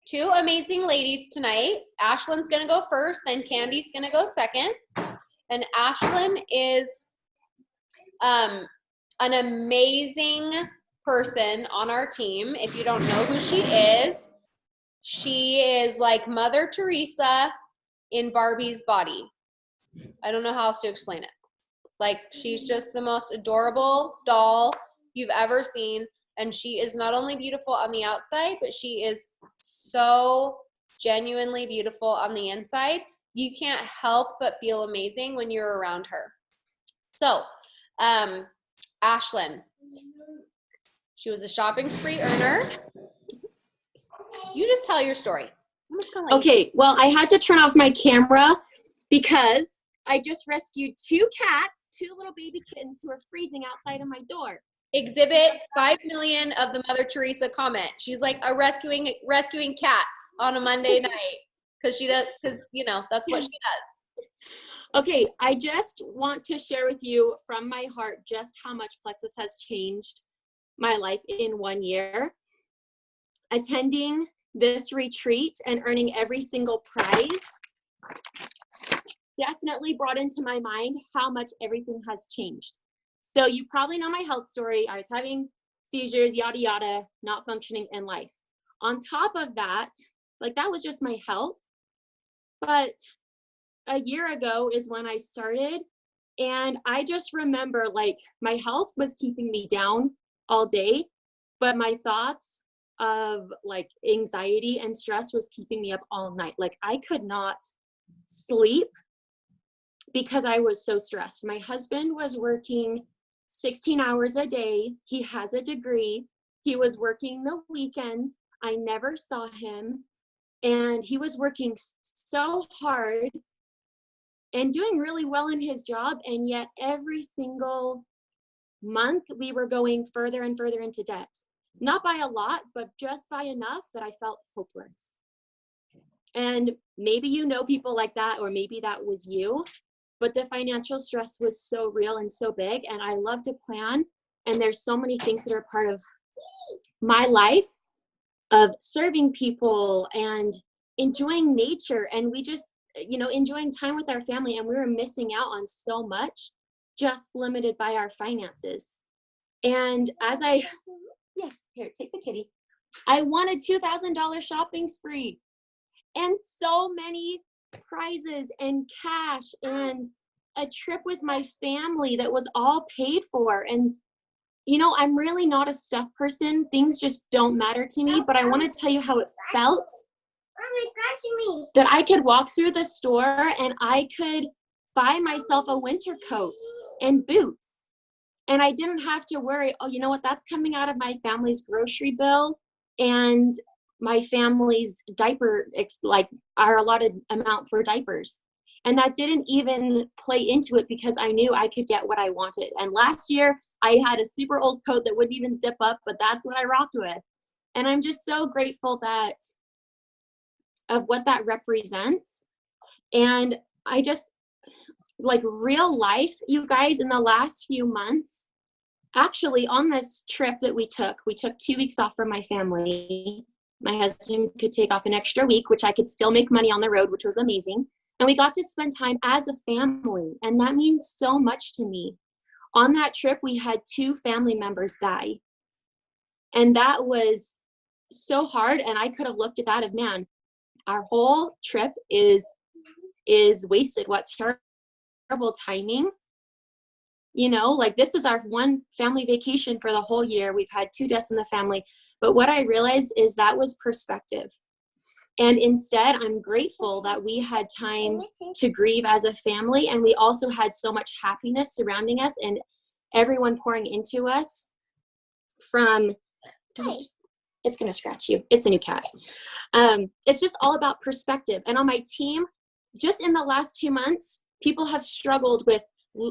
2 amazing ladies tonight. Ashlin's going to go first, then Kandi's going to go second. And Ashlin is an amazing person on our team. If you don't know who she is like Mother Teresa in Barbie's body. I don't know how else to explain it. Like, she's just the most adorable doll you've ever seen. And she is not only beautiful on the outside, but she is so genuinely beautiful on the inside. You can't help but feel amazing when you're around her. So, Ashlin, she was a shopping spree earner. You just tell your story. I'm just gonna Okay, well, I had to turn off my camera because I just rescued 2 cats, 2 little baby kittens who are freezing outside of my door. Exhibit 5 million of the Mother Teresa comment. She's like a rescuing cats on a Monday night, because that's what she does. Okay, I just want to share with you from my heart just how much Plexus has changed my life in 1 year. Attending this retreat and earning every single prize definitely brought into my mind how much everything has changed. So you probably know my health story. I was having seizures, yada, yada, not functioning in life. On top of that, like that was just my health. But a year ago is when I started. And I just remember like my health was keeping me down all day, but my thoughts of like anxiety and stress was keeping me up all night. Like I could not sleep because I was so stressed. My husband was working 16 hours a day. He has a degree. He was working the weekends. I never saw him. And he was working so hard and doing really well in his job. And yet every single month we were going further and further into debt. Not by a lot, but just by enough that I felt hopeless. And maybe you know people like that, or maybe that was you, but the financial stress was so real and so big. And I love to plan. And there's so many things that are part of my life of serving people and enjoying nature. And we just, you know, enjoying time with our family. And we were missing out on so much, just limited by our finances. And as yes, here, take the kitty. I won a $2,000 shopping spree and so many prizes and cash and a trip with my family that was all paid for. And, you know, I'm really not a stuff person. Things just don't matter to me, but I want to tell you how it felt that I could walk through the store and I could buy myself a winter coat and boots. And I didn't have to worry, oh, you know what, that's coming out of my family's grocery bill and my family's diaper, like our allotted amount for diapers. And that didn't even play into it because I knew I could get what I wanted. And last year I had a super old coat that wouldn't even zip up, but that's what I rocked with. And I'm just so grateful that of what that represents. And I just, like real life, you guys, in the last few months, actually on this trip that we took 2 weeks off from my family. My husband could take off an extra week, which I could still make money on the road, which was amazing. And we got to spend time as a family. And that means so much to me. On that trip, we had 2 family members die. And that was so hard. And I could have looked at that of, man, our whole trip is wasted. What terrible timing. You know, like this is our one family vacation for the whole year. We've had 2 deaths in the family. But what I realized is that was perspective. And instead, I'm grateful that we had time to grieve as a family. And we also had so much happiness surrounding us and everyone pouring into us from, it's going to scratch you. It's a new cat. It's just all about perspective. And on my team, just in the last 2 months, people have struggled with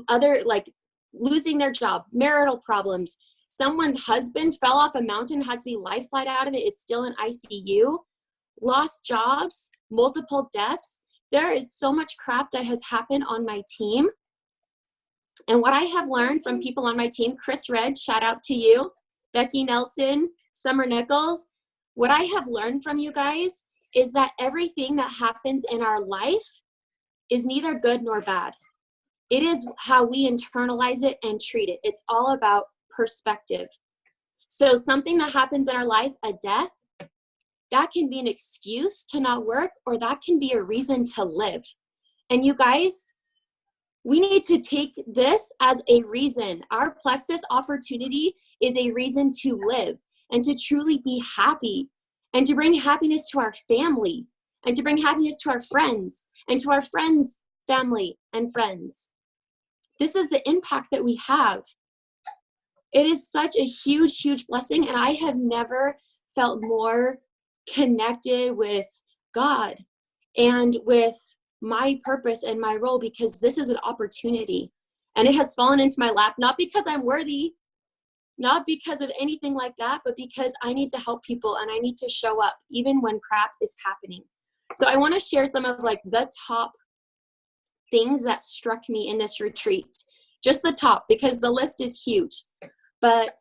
other, like losing their job, marital problems. Someone's husband fell off a mountain, had to be life flight out of it, is still in ICU, lost jobs, multiple deaths. There is so much crap that has happened on my team. And what I have learned from people on my team, Chris Red, shout out to you, Becky Nelson, Summer Nichols, what I have learned from you guys is that everything that happens in our life is neither good nor bad. It is how we internalize it and treat it. It's all about perspective. So something that happens in our life, a death, that can be an excuse to not work, or that can be a reason to live. And you guys, we need to take this as a reason. Our Plexus opportunity is a reason to live and to truly be happy and to bring happiness to our family and to bring happiness to our friends and to our friends' family and friends. This is the impact that we have. It is such a huge, huge blessing. And I have never felt more connected with God and with my purpose and my role, because this is an opportunity and it has fallen into my lap, not because I'm worthy, not because of anything like that, but because I need to help people and I need to show up even when crap is happening. So I want to share some of like the top things that struck me in this retreat, just the top, because the list is huge. But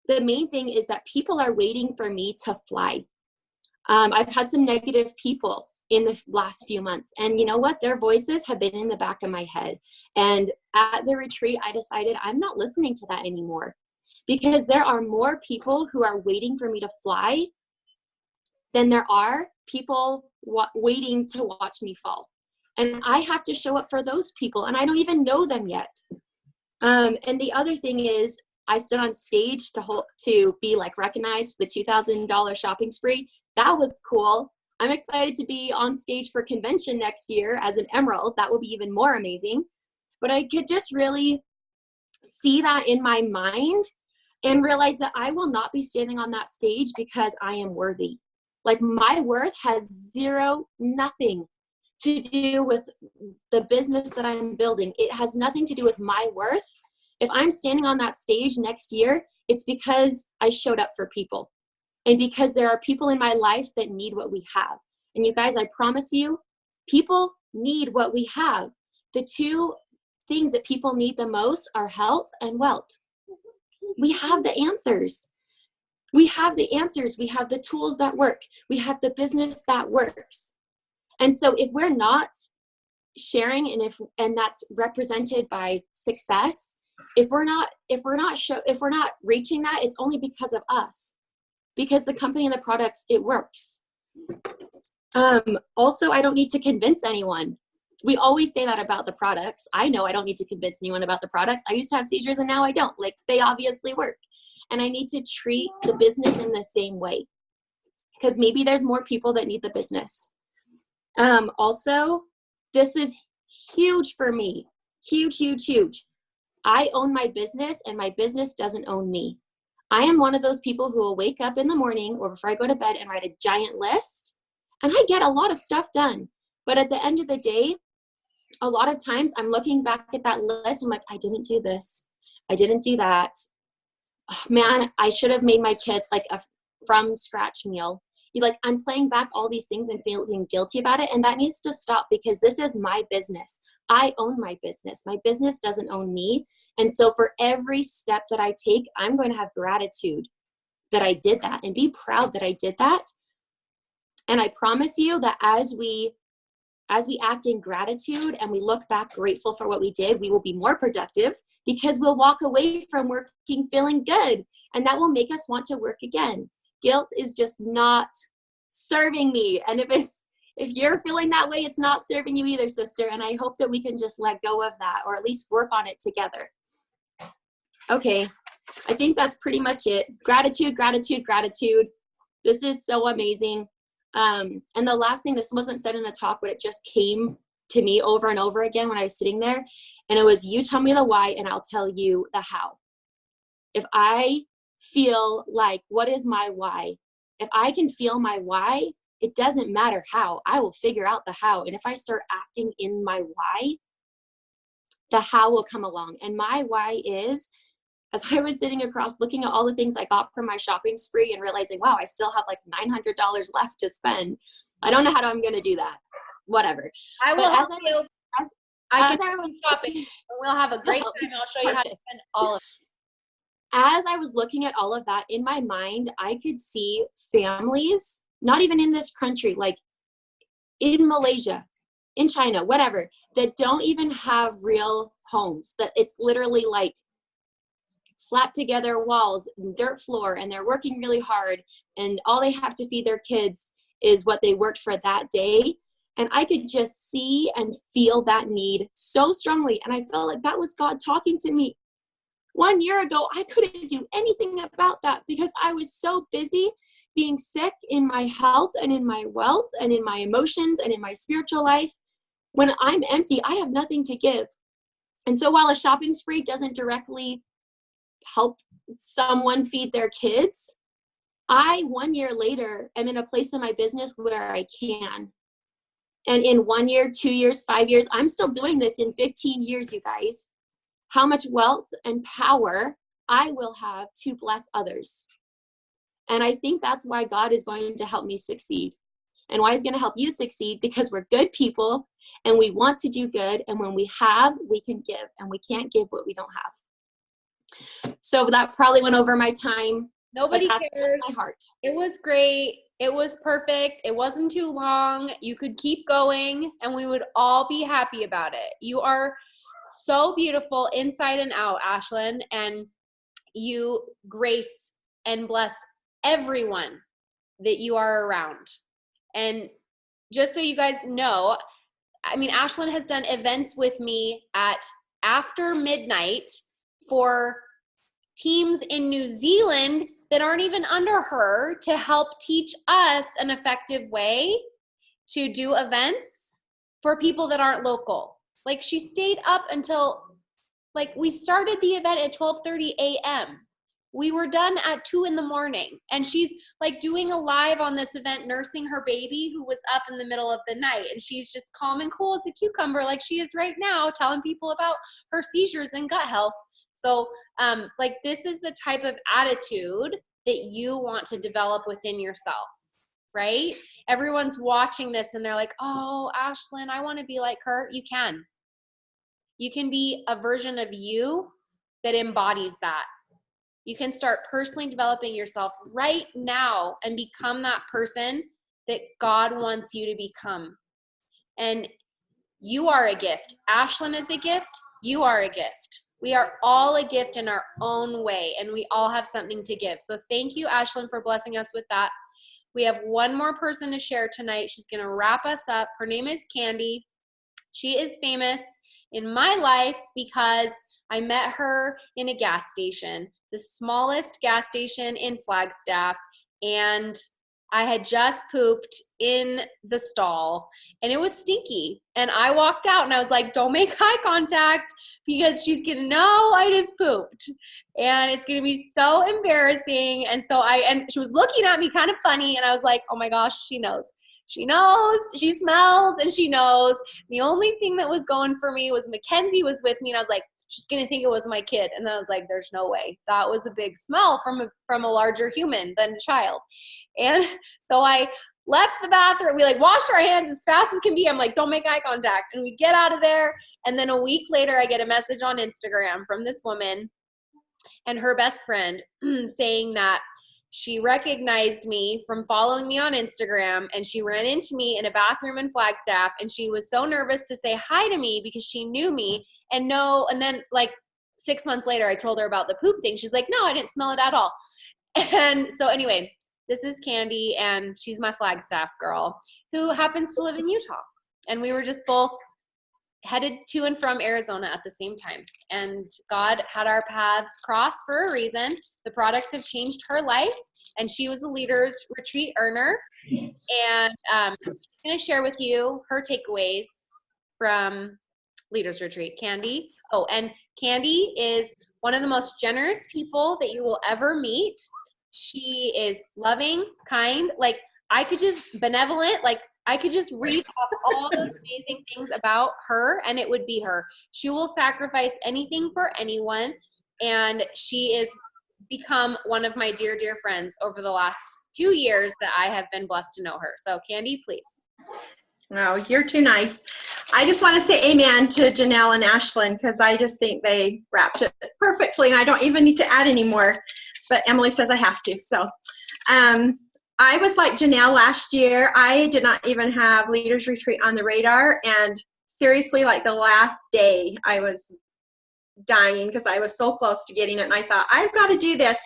the main thing is that people are waiting for me to fly. I've had some negative people in the last few months, and you know what? Their voices have been in the back of my head. And at the retreat, I decided I'm not listening to that anymore, because there are more people who are waiting for me to fly than there are people waiting to watch me fall. And I have to show up for those people, and I don't even know them yet. And the other thing is, I stood on stage to be like recognized for the $2,000 shopping spree. That was cool. I'm excited to be on stage for convention next year as an emerald. That will be even more amazing. But I could just really see that in my mind and realize that I will not be standing on that stage because I am worthy. Like, my worth has nothing to do with the business that I'm building. It has nothing to do with my worth. If I'm standing on that stage next year, it's because I showed up for people, and because there are people in my life that need what we have. And you guys, I promise you, people need what we have. The two things that people need the most are health and wealth. We have the answers. We have the answers. We have the tools that work. We have the business that works. And so if we're not sharing, and that's represented by success, if we're not reaching that, it's only because of us, because the company and the products, it works. Also, I don't need to convince anyone. We always say that about the products. I know I don't need to convince anyone about the products. I used to have seizures and now I don't. Like, they obviously work. And I need to treat the business in the same way, because maybe there's more people that need the business. Also, this is huge for me. Huge, huge, huge. I own my business, and my business doesn't own me. I am one of those people who will wake up in the morning or before I go to bed and write a giant list. And I get a lot of stuff done. But at the end of the day, a lot of times I'm looking back at that list. I'm like, I didn't do this. I didn't do that. Oh, man, I should have made my kids like a from scratch meal. I'm playing back all these things and feeling guilty about it. And that needs to stop, because this is my business. I own my business. My business doesn't own me. And so for every step that I take, I'm going to have gratitude that I did that and be proud that I did that. And I promise you that as we act in gratitude and we look back grateful for what we did, we will be more productive, because we'll walk away from working feeling good, and that will make us want to work again. Guilt is just not serving me. And if you're feeling that way, it's not serving you either, sister. And I hope that we can just let go of that, or at least work on it together. Okay. I think that's pretty much it. Gratitude, gratitude, gratitude. This is so amazing. And the last thing, this wasn't said in the talk, but it just came to me over and over again when I was sitting there. And it was, you tell me the why and I'll tell you the how. If I feel like, what is my why? If I can feel my why, it doesn't matter how. I will figure out the how. And if I start acting in my why, the how will come along. And my why is, as I was sitting across looking at all the things I got from my shopping spree and realizing, wow, I still have like $900 left to spend. I don't know how I'm going to do that. Whatever. I will help you. I was shopping. We'll have a great time. I'll show you how to spend all of it. As I was looking at all of that in my mind, I could see families, not even in this country, like in Malaysia, in China, whatever, that don't even have real homes, that it's literally like slapped together walls and dirt floor, and they're working really hard, and all they have to feed their kids is what they worked for that day. And I could just see and feel that need so strongly. And I felt like that was God talking to me. 1 year ago, I couldn't do anything about that because I was so busy being sick in my health and in my wealth and in my emotions and in my spiritual life. When I'm empty, I have nothing to give. And so while a shopping spree doesn't directly help someone feed their kids, I, 1 year later, am in a place in my business where I can. And in 1 year, 2 years, 5 years, I'm still doing this in 15 years, you guys. How much wealth and power I will have to bless others. And I think that's why God is going to help me succeed. And why he's going to help you succeed, because we're good people and we want to do good. And when we have, we can give, and we can't give what we don't have. So that probably went over my time. Nobody but that's cares. just my heart. It was great. It was perfect. It wasn't too long. You could keep going and we would all be happy about it. You are so beautiful inside and out, Ashlin, and you grace and bless everyone that you are around. And just so you guys know, I mean, Ashlin has done events with me at after midnight for teams in New Zealand that aren't even under her to help teach us an effective way to do events for people that aren't local. Like, she stayed up until, like, we started the event at 12:30 a.m. We were done at 2 a.m. and she's like doing a live on this event, nursing her baby who was up in the middle of the night. And she's just calm and cool as a cucumber, like she is right now, telling people about her seizures and gut health. So like, this is the type of attitude that you want to develop within yourself, right? Everyone's watching this and they're like, oh, Ashlin, I want to be like her. You can. You can be a version of you that embodies that. You can start personally developing yourself right now and become that person that God wants you to become. And you are a gift. Ashlin is a gift. You are a gift. We are all a gift in our own way, and we all have something to give. So thank you, Ashlin, for blessing us with that. We have one more person to share tonight. She's going to wrap us up. Her name is Kandi. She is famous in my life because I met her in a gas station, the smallest gas station in Flagstaff, and I had just pooped in the stall and it was stinky. And I walked out and I was like, don't make eye contact because she's gonna know I just pooped. And it's gonna be so embarrassing. And so and she was looking at me kind of funny and I was like, oh my gosh, she knows. She knows, she smells, and she knows. The only thing that was going for me was Mackenzie was with me and I was like, she's gonna think it was my kid. And then I was like, there's no way. That was a big smell from a larger human than a child. And so I left the bathroom. We like washed our hands as fast as can be. I'm like, don't make eye contact. And we get out of there. And then a week later, I get a message on Instagram from this woman and her best friend saying that she recognized me from following me on Instagram, and she ran into me in a bathroom in Flagstaff, and she was so nervous to say hi to me because she knew me. And then like 6 months later, I told her about the poop thing. She's like, no, I didn't smell it at all. And so anyway, this is Kandi, and she's my Flagstaff girl who happens to live in Utah. And we were just both headed to and from Arizona at the same time. And God had our paths cross for a reason. The products have changed her life, and she was a Leaders Retreat earner. And I'm going to share with you her takeaways from Leaders Retreat. Kandi. Oh, and Kandi is one of the most generous people that you will ever meet. She is loving, kind, like I could just benevolent, like I could just read off all those amazing things about her and it would be her. She will sacrifice anything for anyone, and she is become one of my dear, dear friends over the last 2 years that I have been blessed to know her. So Kandi, please. Oh, you're too nice. I just want to say amen to Janelle and Ashlin because I just think they wrapped it perfectly and I don't even need to add any more, but Emily says I have to. So I was like Janelle last year. I did not even have Leaders Retreat on the radar, and seriously, like the last day I was dying because I was so close to getting it, and I thought, I've got to do this.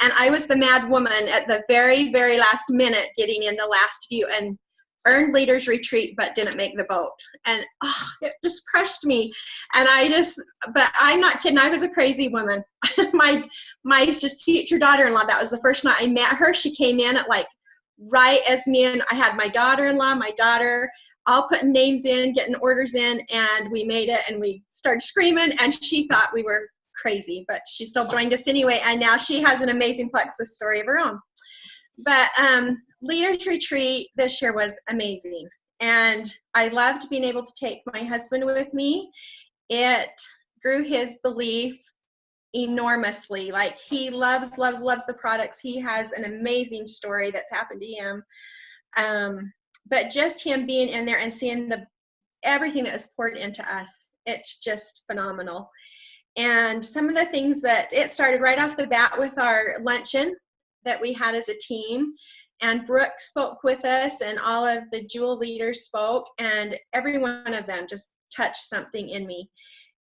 And I was the mad woman at the very, very last minute getting in the last few and earned Leaders Retreat but didn't make the boat. And it just crushed me. And but I'm not kidding, I was a crazy woman. my just future daughter-in-law, that was the first night I met her. She came in at like right as me and I had my daughter-in-law, my daughter, all putting names in, getting orders in, and we made it, and we started screaming, and she thought we were crazy, but she still joined us anyway, and now she has an amazing Plexus story of her own. But Leaders Retreat this year was amazing, and I loved being able to take my husband with me. It grew his belief enormously. Like, he loves the products. He has an amazing story that's happened to him. But just him being in there and seeing everything that was poured into us, it's just phenomenal. And some of the things that it started right off the bat with our luncheon. that we had as a team. And Brooke spoke with us, and all of the Jewel leaders spoke, and every one of them just touched something in me.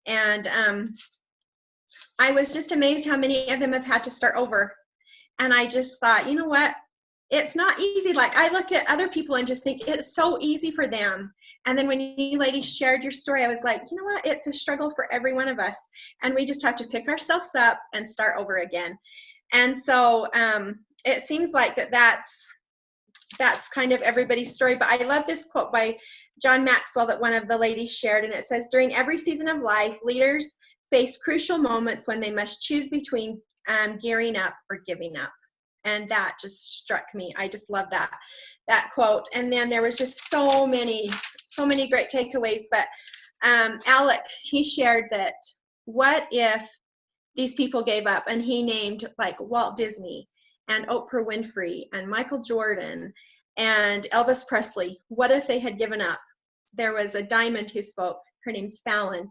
And I was just amazed how many of them have had to start over. And I just thought, you know what? It's not easy. Like, I look at other people and just think it's so easy for them. And then when you ladies shared your story, I was like, you know what? It's a struggle for every one of us. And we just have to pick ourselves up and start over again. And so it seems like that's kind of everybody's story. But I love this quote by John Maxwell that one of the ladies shared. And it says, during every season of life, leaders face crucial moments when they must choose between gearing up or giving up. And that just struck me. I just love that quote. And then there was just so many great takeaways. But Alec, he shared that, what if these people gave up? And he named like Walt Disney and Oprah Winfrey and Michael Jordan and Elvis Presley. What if they had given up? There was a diamond who spoke. Her name's Fallon.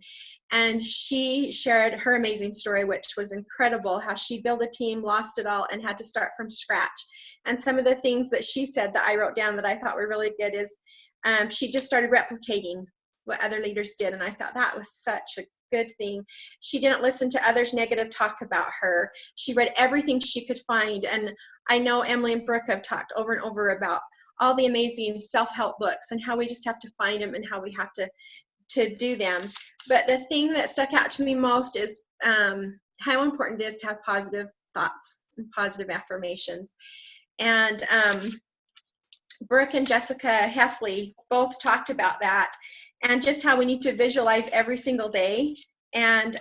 And she shared her amazing story, which was incredible, how she built a team, lost it all, and had to start from scratch. And some of the things that she said that I wrote down that I thought were really good is she just started replicating what other leaders did. And I thought that was such a good thing. She didn't listen to others' negative talk about her. She read everything she could find. And I know Emily and Brooke have talked over and over about all the amazing self-help books and how we just have to find them and how we have to do them. But the thing that stuck out to me most is how important it is to have positive thoughts and positive affirmations. And Brooke and Jessica Heffley both talked about that, and just how we need to visualize every single day, and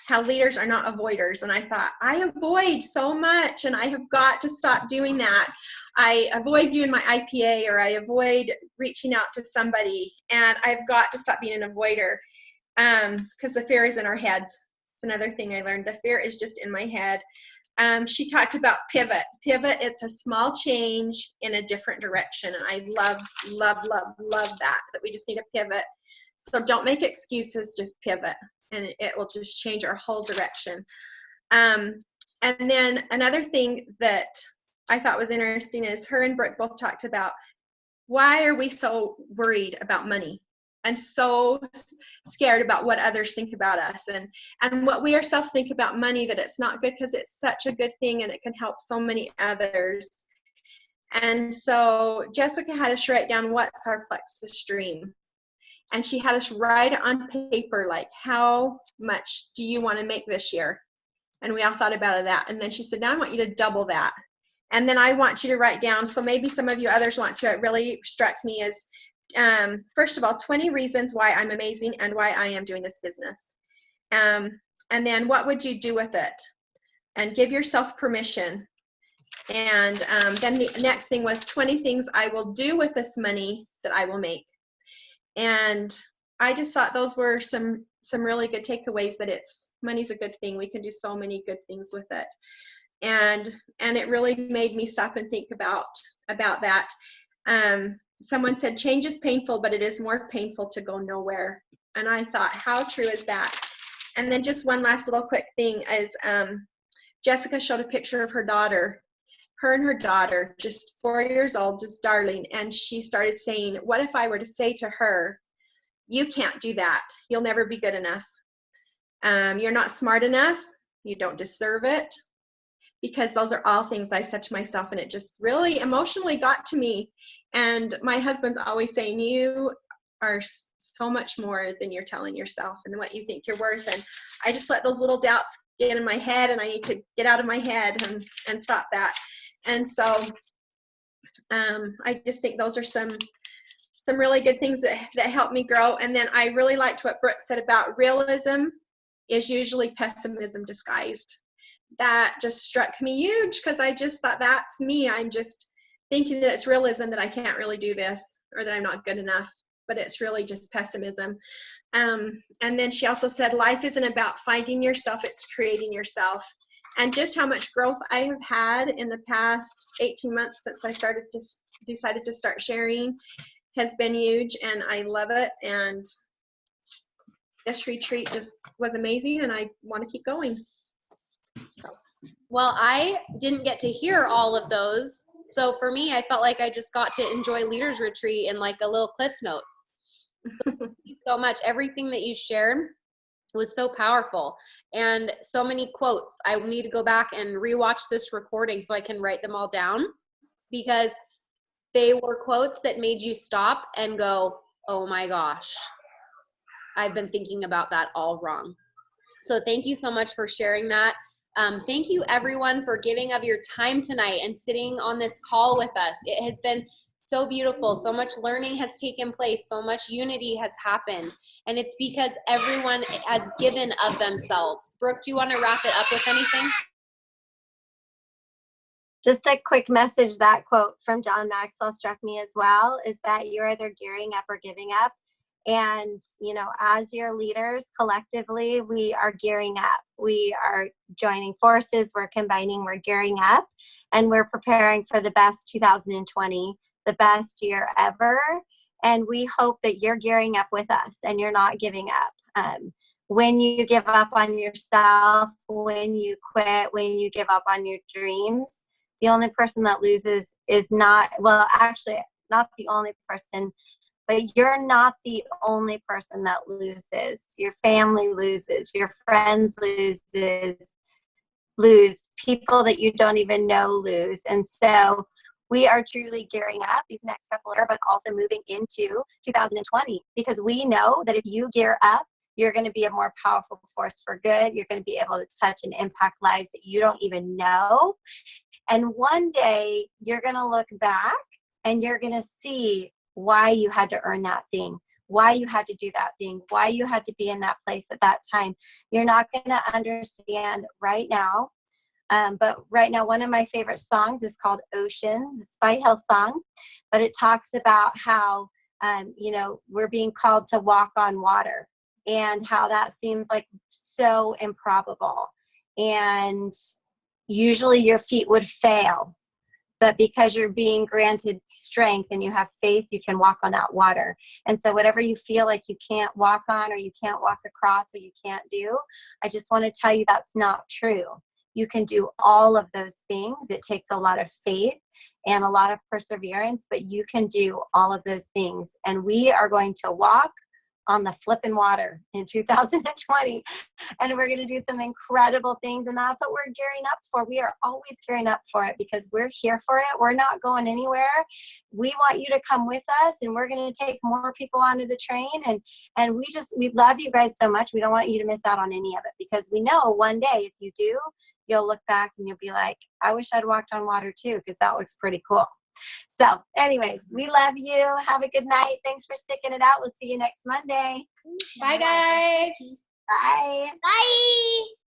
how leaders are not avoiders. And I thought, I avoid so much, and I have got to stop doing that. I avoid doing my IPA, or I avoid reaching out to somebody, and I've got to stop being an avoider, because the fear is in our heads. It's another thing I learned. The fear is just in my head. She talked about pivot. Pivot, it's a small change in a different direction. And I love that we just need to pivot. So don't make excuses, just pivot, and it will just change our whole direction. And then another thing that I thought was interesting is her and Brooke both talked about, why are we so worried about money and so scared about what others think about us, and what we ourselves think about money, that it's not good, because it's such a good thing and it can help so many others. And so Jessica had us write down, what's our plexus dream? And she had us write it on paper, like, how much do you want to make this year? And we all thought about that. And then she said, now I want you to double that. And then I want you to write down, so maybe some of you others want to, it really struck me as, first of all, 20 reasons why I'm amazing and why I am doing this business. And then what would you do with it? And give yourself permission. And then the next thing was 20 things I will do with this money that I will make. And I just thought those were some really good takeaways, that money's a good thing. We can do so many good things with it. And it really made me stop and think about that. Someone said, change is painful, but it is more painful to go nowhere. And I thought, how true is that? And then just one last little quick thing is, Jessica showed a picture of her daughter, her and her daughter, just 4 years old, just darling. And she started saying, what if I were to say to her, you can't do that. You'll never be good enough. You're not smart enough. You don't deserve it. Because those are all things I said to myself, and it just really emotionally got to me. And my husband's always saying, you are so much more than you're telling yourself and what you think you're worth. And I just let those little doubts get in my head, and I need to get out of my head and stop that. And so I just think those are some really good things that helped me grow. And then I really liked what Brooke said about realism is usually pessimism disguised. That just struck me huge, because I just thought, that's me. I'm just thinking that it's realism, that I can't really do this, or that I'm not good enough, but it's really just pessimism. And then she also said, life isn't about finding yourself, it's creating yourself. And just how much growth I have had in the past 18 months since I decided to start sharing has been huge, and I love it. And this retreat just was amazing, and I want to keep going. So Well, I didn't get to hear all of those. So for me, I felt like I just got to enjoy Leaders Retreat in like a little Cliff's Notes. So thank you so much. Everything that you shared was so powerful, and so many quotes. I need to go back and rewatch this recording so I can write them all down, because they were quotes that made you stop and go, oh my gosh, I've been thinking about that all wrong. So thank you so much for sharing that. Thank you everyone for giving of your time tonight and sitting on this call with us. It has been so beautiful. So much learning has taken place. So much unity has happened. And it's because everyone has given of themselves. Brooke, do you want to wrap it up with anything? Just a quick message. That quote from John Maxwell struck me as well, is that you're either gearing up or giving up. And, you know, as your leaders collectively, we are gearing up. We are joining forces. We're combining. We're gearing up. And we're preparing for the best 2020, the best year ever. And we hope that you're gearing up with us and you're not giving up. When you give up on yourself, when you quit, when you give up on your dreams, the only person that loses is not, well, actually, not the only person, but you're not the only person that loses. Your family loses, your friends lose, people that you don't even know lose. And so we are truly gearing up these next couple of years, but also moving into 2020, because we know that if you gear up, you're going to be a more powerful force for good. You're going to be able to touch and impact lives that you don't even know. And one day you're going to look back and you're going to see why you had to earn that thing, why you had to do that thing, why you had to be in that place at that time. You're not going to understand right now. But right now, one of my favorite songs is called Oceans. It's by Hillsong, but it talks about how, you know, we're being called to walk on water, and how that seems like so improbable. And usually your feet would fail, but because you're being granted strength and you have faith, you can walk on that water. And so whatever you feel like you can't walk on, or you can't walk across, or you can't do, I just want to tell you that's not true. You can do all of those things. It takes a lot of faith and a lot of perseverance, but you can do all of those things. And we are going to walk on the flipping water in 2020, and we're going to do some incredible things. And that's what we're gearing up for. We are always gearing up for it because we're here for it. We're not going anywhere. We want you to come with us, and we're going to take more people onto the train. And we love you guys so much. We don't want you to miss out on any of it, because we know one day if you do, you'll look back and you'll be like, I wish I'd walked on water too, because that looks pretty cool. So anyways, we love you. Have a good night. Thanks for sticking it out. We'll see you next Monday. Bye, guys. Bye. Bye.